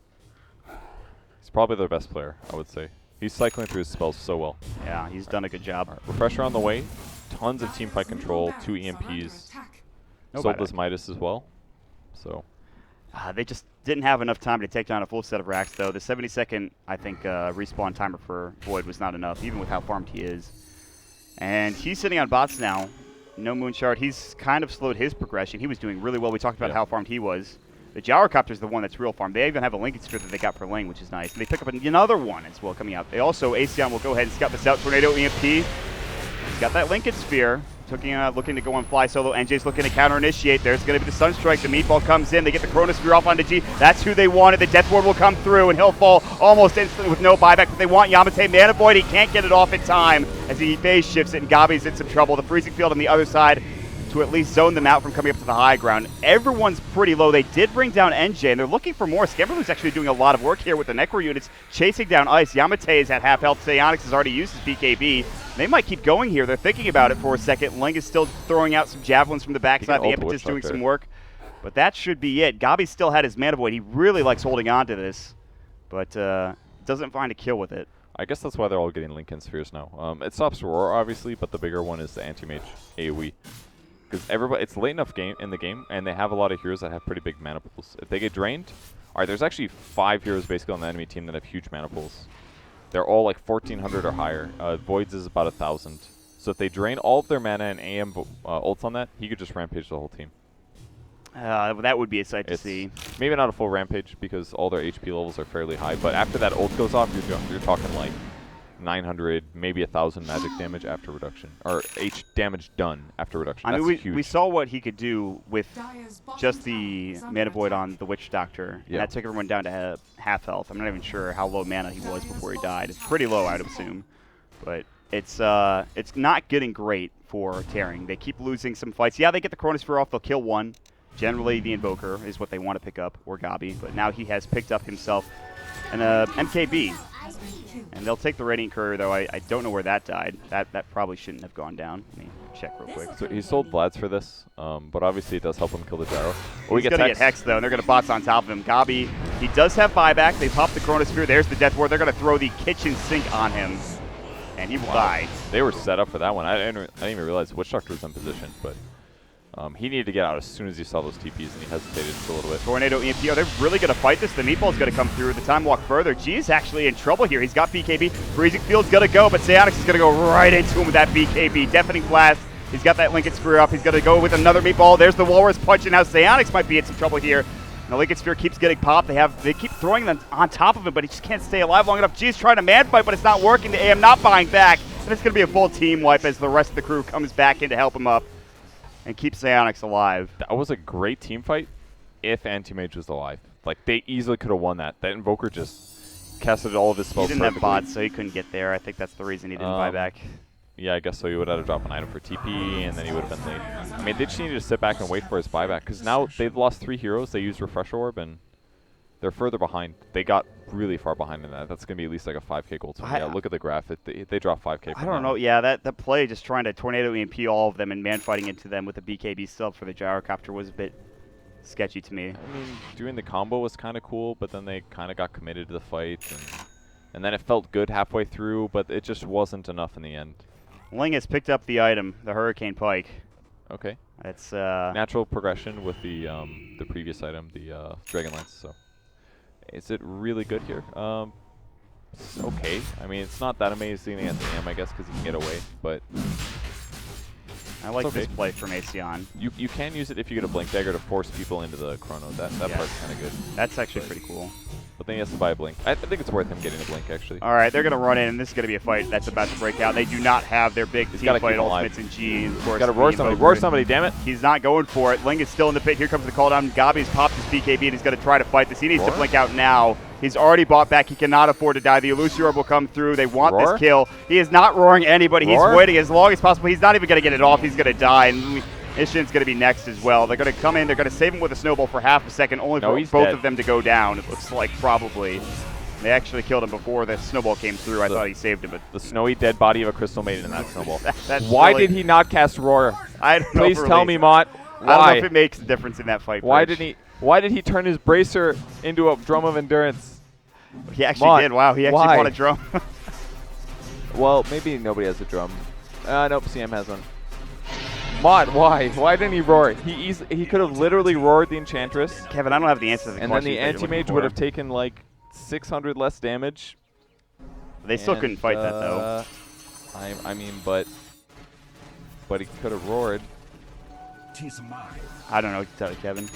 he's probably their best player, I would say. He's cycling through his spells so well. Yeah, he's done a good job. Right, Refresher on the way. Tons of team fight control. 2 EMPs. Soulless Midas as well. So they just didn't have enough time to take down a full set of racks, though. The 70-second, I think, respawn timer for Void was not enough, even with how farmed he is. And he's sitting on bots now. No Moonshard. He's kind of slowed his progression. He was doing really well. We talked about how farmed he was. The Gyrocopter's the one that's real farm. They even have a Lincoln Sphere that they got for Ling, which is nice. And they pick up another one as well coming out. They also, Acion will go ahead and scout this out. Tornado EMP. He's got that Lincoln Sphere. Looking to go and fly solo. NJ's looking to counter-initiate. There's going to be the Sunstrike. The Meatball comes in. They get the Chronosphere off onto G. That's who they wanted. The Death Ward will come through, and he'll fall almost instantly with no buyback. But they want Yamate Mana Void. He can't get it off in time as he phase shifts it, and Gabi's in some trouble. The Freezing Field on the other side to at least zone them out from coming up to the high ground. Everyone's pretty low. They did bring down NJ, and they're looking for more. Scamberloo's actually doing a lot of work here with the Necro units, chasing down Ice. Yamate is at half health. Psionics has already used his BKB. They might keep going here. They're thinking about it for a second. Ling is still throwing out some javelins from the backside. The Impetus doing some work. But that should be it. Gabi still had his Mana Void. He really likes holding on to this, but doesn't find a kill with it. I guess that's why they're all getting Lincoln Spheres now. It stops Roar, obviously, but the bigger one is the Anti-Mage AoE. Because everybody, it's late enough in the game, and they have a lot of heroes that have pretty big mana pools. If they get drained, all right, there's actually 5 heroes basically on the enemy team that have huge mana pools. They're all like 1,400 or higher. Voids is about 1,000. So if they drain all of their mana and AM ults on that, he could just rampage the whole team. That would be a sight to see. Maybe not a full rampage because all their HP levels are fairly high, but after that ult goes off, you're talking like 900, maybe 1,000 magic damage after reduction, or H damage done after reduction. I mean, we saw what he could do with just the Mana Void on the Witch Doctor. Yeah. That took everyone down to half health. I'm not even sure how low mana he was before he died. It's pretty low, I'd assume, but it's not getting great for Taring. They keep losing some fights. Yeah, they get the Chronosphere off. They'll kill one. Generally, the Invoker is what they want to pick up, or Gabi, but now he has picked up himself and a MKB. And they'll take the Radiant Courier, though. I don't know where that died. That probably shouldn't have gone down. Let me check real quick. So he sold Vlad's for this, but obviously it does help him kill the gyro. He's going to get Hexed, though, and they're going to bots on top of him. Gabi, he does have buyback. They popped the Chronosphere. There's the Death Ward. They're going to throw the kitchen sink on him, and he will die. They were set up for that one. I didn't even realize Witch Doctor was in position, but he needed to get out as soon as he saw those TPs, and he hesitated just a little bit. Tornado EMP, are they really going to fight this? The Meatball's going to come through. The Time Walk further. G is actually in trouble here. He's got BKB. Freezing Field's going to go, but Psionics is going to go right into him with that BKB. Deafening Blast. He's got that Lincoln Spear up. He's going to go with another Meatball. There's the Walrus Punch, and now Psionics might be in some trouble here. And the Lincoln Sphere keeps getting popped. They keep throwing them on top of him, but he just can't stay alive long enough. G's trying to man fight, but it's not working. The AM not buying back. And it's going to be a full team wipe as the rest of the crew comes back in to help him up and keep Psionics alive. That was a great team fight if Anti-Mage was alive. Like, they easily could have won that. That Invoker just casted all of his spells He didn't perfectly. have bots, so he couldn't get there. I think that's the reason he didn't buy back. Yeah, I guess so. He would have had to drop an item for TP, and then he would have been late. I mean, they just needed to sit back and wait for his buyback, because now they've lost 3 heroes. They used Refresh Orb, and they're further behind. They got really far behind in that. That's going to be at least like a 5k gold. So yeah, look at the graph. They dropped 5k. I don't know. Yeah, that play just trying to Tornado EMP all of them and man fighting into them with the BKB still for the Gyrocopter was a bit sketchy to me. I mean, doing the combo was kind of cool, but then they kind of got committed to the fight, and then it felt good halfway through, but it just wasn't enough in the end. Ling has picked up the item, the Hurricane Pike. Okay. It's natural progression with the previous item, the Dragon Lance. So, is it really good here? It's okay. I mean, it's not that amazing at the AM, I guess, because you can get away. But I like this play from Acion. You can use it if you get a Blink Dagger to force people into the Chrono. That part's kind of good. That's actually pretty cool. But then he has to buy a Blink. I think it's worth him getting a Blink, actually. All right, they're going to run in, and this is going to be a fight that's about to break out. They do not have their big team fight ultimates in G. Of course, got to roar somebody. Roar somebody, damn it. He's not going for it. Ling is still in the pit. Here comes the call down. Gabi's popped his BKB, and he's going to try to fight this. He needs to blink out now. He's already bought back. He cannot afford to die. The Illusion Orb will come through. They want this kill. He is not roaring anybody. He's waiting as long as possible. He's not even going to get it off. He's going to die. And Acion's going to be next as well. They're going to come in. They're going to save him with a snowball for half a second, only for both of them to go down. It looks like probably. They actually killed him before the snowball came through. I thought he saved him. But the snowy dead body of a Crystal Maiden in that snowball. Why did he not cast Roar? I don't know. Please tell me, Mott. Why? I don't know if it makes a difference in that fight. Why did he turn his Bracer into a Drum of Endurance? He actually did. Wow, he actually bought a drum. Well, maybe nobody has a drum. Nope, CM has one. Mott, why? Why didn't he roar? He could have literally roared the Enchantress. Kevin, I don't have the answer to the question. And then the Anti-Mage would have taken like 600 less damage. They still couldn't fight that though. I mean, but he could have roared. I don't know what to tell you, Kevin.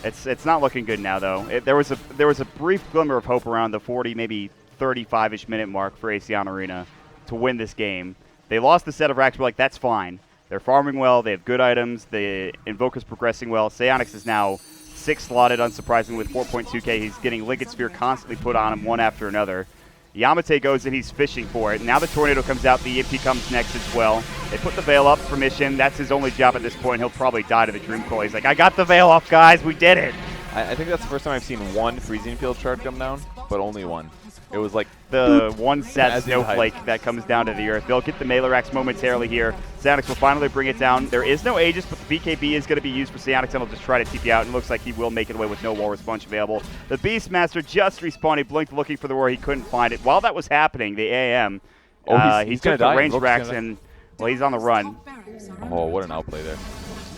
It's not looking good now though. There was a brief glimmer of hope around the 40, maybe 35-ish minute mark for Acion Arena to win this game. They lost the set of racks, but like that's fine. They're farming well. They have good items. The Invoker's progressing well. Psionics is now 6 slotted, unsurprisingly, with 4.2k. He's getting Lincoln Sphere constantly put on him one after another. Yamate goes in. He's fishing for it. Now the Tornado comes out. The EMP comes next as well. They put the Veil up for mission. That's his only job at this point. He'll probably die to the Dream Coil. He's like, I got the Veil off, guys. We did it. I think that's the first time I've seen one Freezing Field shard come down, but only one. It was like the one set snowflake that comes down to the earth. They'll get the Mailerax momentarily here. Psionics will finally bring it down. There is no Aegis, but the BKB is going to be used for Psionics, and he'll just try to TP out. And it looks like he will make it away with no Walrus Punch available. The Beastmaster just respawned. He blinked looking for the roar. He couldn't find it. While that was happening, the AM, he's took the die. range racks, and well, he's on the run. Oh, what an outplay there.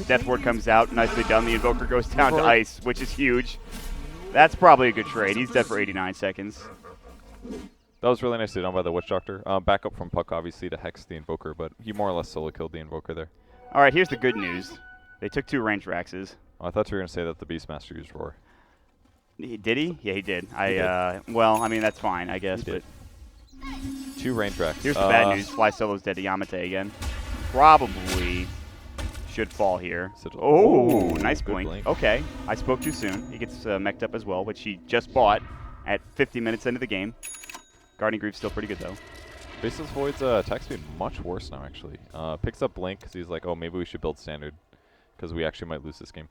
Death Ward comes out. Nicely done. The Invoker goes down to ice, which is huge. That's probably a good trade. He's dead for 89 seconds. That was really nicely done by the Witch Doctor. Back up from Puck, obviously, to Hex the Invoker, but he more or less solo killed the Invoker there. All right, here's the good news. They took 2 range raxes. Oh, I thought you were going to say that the Beastmaster used Roar. Did he? Yeah, he did. Well, I mean, that's fine, I guess. But 2 range racks. Here's the bad news. Fly Solo's dead to Yamate again. Probably should fall here. Oh, nice blink. Okay, I spoke too soon. He gets mech'd up as well, which he just bought at 50 minutes into the game. Guardian Greave's still pretty good, though. Baseless Void's attack speed much worse now, actually. Picks up Blink because he's like, oh, maybe we should build Standard because we actually might lose this game.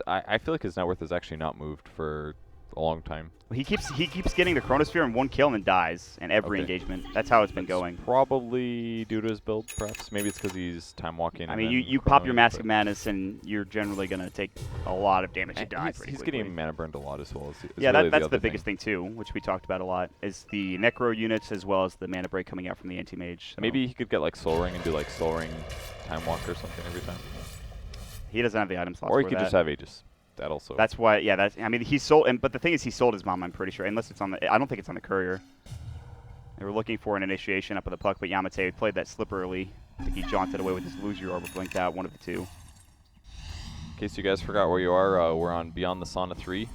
I feel like his net worth is actually not moved for a long time. He keeps getting the Chronosphere in one kill and then dies in every engagement. That's how it's been going. Probably due to his build, perhaps. Maybe it's because he's time walking. I mean, you pop your Mask of Madness and you're generally going to take a lot of damage to die pretty he's quickly. getting mana burned a lot as well. Yeah, really that's the biggest thing too, which we talked about a lot, is the Necro units as well as the mana break coming out from the anti-mage. So. Maybe he could get like Soul Ring and do like Soul Ring time walk or something every time. He doesn't have the item slots or he for could that. just have Aegis. That also. That's why, yeah. I mean, he sold, but the thing is, he sold his mom. I'm pretty sure, unless it's on the. I don't think it's on the courier. They were looking for an initiation up at the puck, but Yamate played that slip early. I think he jaunted away with his Lose Your Orb, blinked out, one of the two. In case you guys forgot where you are, we're on Beyond the Sauna 3.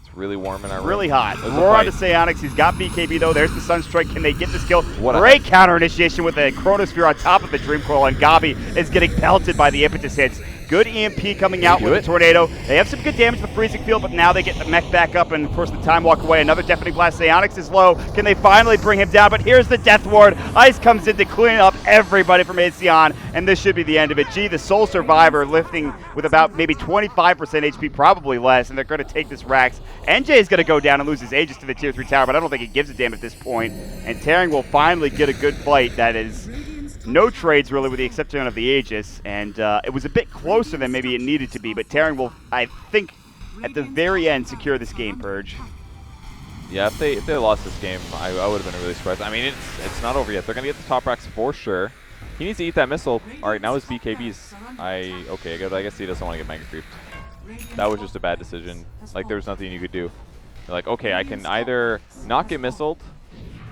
It's really warm in our room. Really hot. Roar onto Psionics. He's got BKB though. There's the Sunstrike. Can they get this kill? Great counter initiation with a Chronosphere on top of the Dream Coil, and Gabi is getting pelted by the Impetus hits. Good EMP coming out with a Tornado. They have some good damage to the Freezing Field, but now they get the mech back up, and of course the Time Walk away. Another Deafening Blast. Psionics is low. Can they finally bring him down? But here's the Death Ward. Ice comes in to clean up everybody from Acion, and this should be the end of it. Gee, the Soul Survivor lifting with about maybe 25% HP, probably less, and they're going to take this Rax. NJ is going to go down and lose his Aegis to the Tier 3 tower, but I don't think he gives a damn at this point. And Taring will finally get a good fight that is no trades, really, with the exception of the Aegis, and it was a bit closer than maybe it needed to be, but Taring will, I think, at the very end, secure this game, Purge. Yeah, if they lost this game, I would have been really surprised. I mean, it's not over yet. They're going to get the top racks for sure. He needs to eat that missile. All right, now his BKBs. Okay, I guess he doesn't want to get Mega Creeped. That was just a bad decision. Like, there was nothing you could do. You're like, okay, I can either not get missiled.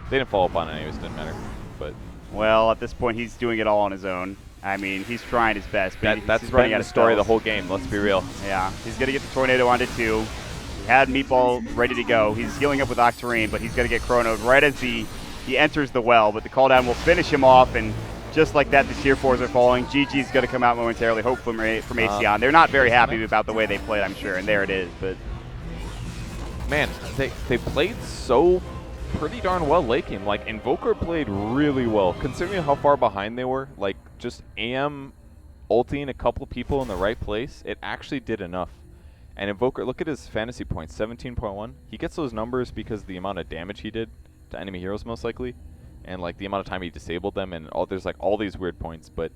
They didn't follow up on it anyways, didn't matter. But well, at this point, he's doing it all on his own. I mean, he's trying his best. But that's running out of story of the whole game, let's be real. Yeah, he's going to get the Tornado onto 2. He had Meatball ready to go. He's healing up with Octarine, but he's going to get chronoed right as he enters the well. But the call down will finish him off, and just like that, the Tier 4s are falling. GG's going to come out momentarily, hopefully from Acion. They're not very happy about the way they played, I'm sure, and there it is. But man, they played so pretty darn well late game. Like, Invoker played really well, considering how far behind they were. Like, just AM ulting a couple people in the right place, it actually did enough. And Invoker, look at his fantasy points, 17.1. He gets those numbers because of the amount of damage he did to enemy heroes, most likely, and like the amount of time he disabled them, and there's like all these weird points. But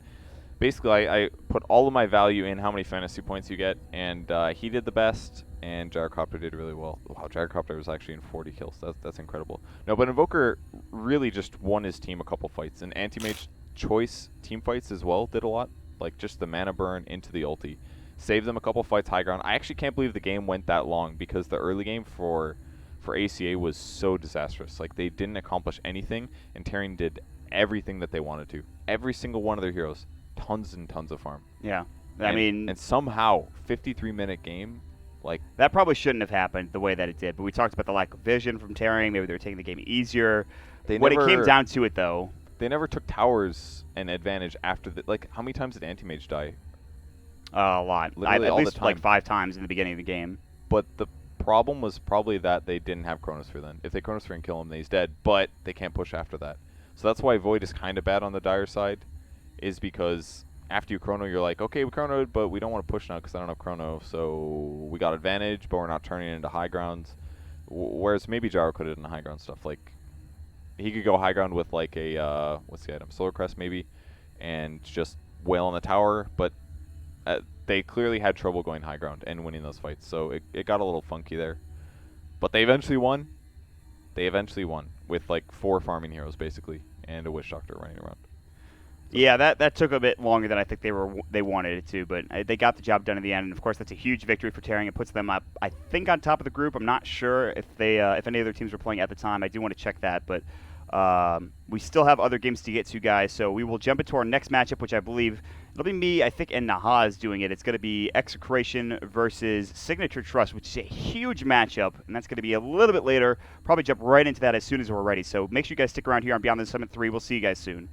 basically, I put all of my value in how many fantasy points you get, and he did the best, and Gyrocopter did really well. Wow, Gyrocopter was actually in 40 kills. That's incredible. No, but Invoker really just won his team a couple fights, and Anti-Mage choice team fights as well did a lot. Like, just the mana burn into the ulti. Saved them a couple fights high ground. I actually can't believe the game went that long, because the early game for ACA was so disastrous. Like, they didn't accomplish anything, and Taring did everything that they wanted to. Every single one of their heroes. Tons and tons of farm. Yeah. And somehow, 53-minute game, like... That probably shouldn't have happened the way that it did, but we talked about the lack of vision from Taring. Maybe they were taking the game easier. When it came down to it, though... They never took towers and advantage after the... Like, how many times did Anti-Mage die? A lot. Literally at all least the time. like 5 times in the beginning of the game. But the problem was probably that they didn't have Chronosphere then. If they Chronosphere and kill him, then he's dead. But they can't push after that. So that's why Void is kind of bad on the Dire side, is because after you Chrono, you're like, okay, we Chronoed, but we don't want to push now because I don't have Chrono. So we got advantage, but we're not turning it into high grounds. Whereas maybe Gyro could have done high ground stuff. Like, he could go high ground with like a, what's the item? Solar Crest maybe, and just wail on the tower. But they clearly had trouble going high ground and winning those fights, so it got a little funky there. But they eventually won. They eventually won with like 4 farming heroes basically and a Witch Doctor running around. So yeah, that took a bit longer than I think they wanted it to, but they got the job done in the end. And of course, that's a huge victory for Taring. It puts them up, I think, on top of the group. I'm not sure if if any other teams were playing at the time. I do want to check that, but we still have other games to get to, guys. So we will jump into our next matchup, which I believe it'll be me, I think, and Nahaz doing it. It's going to be Execration versus Signature Trust, which is a huge matchup, and that's going to be a little bit later. Probably jump right into that as soon as we're ready. So make sure you guys stick around here on Beyond the Summit 3. We'll see you guys soon.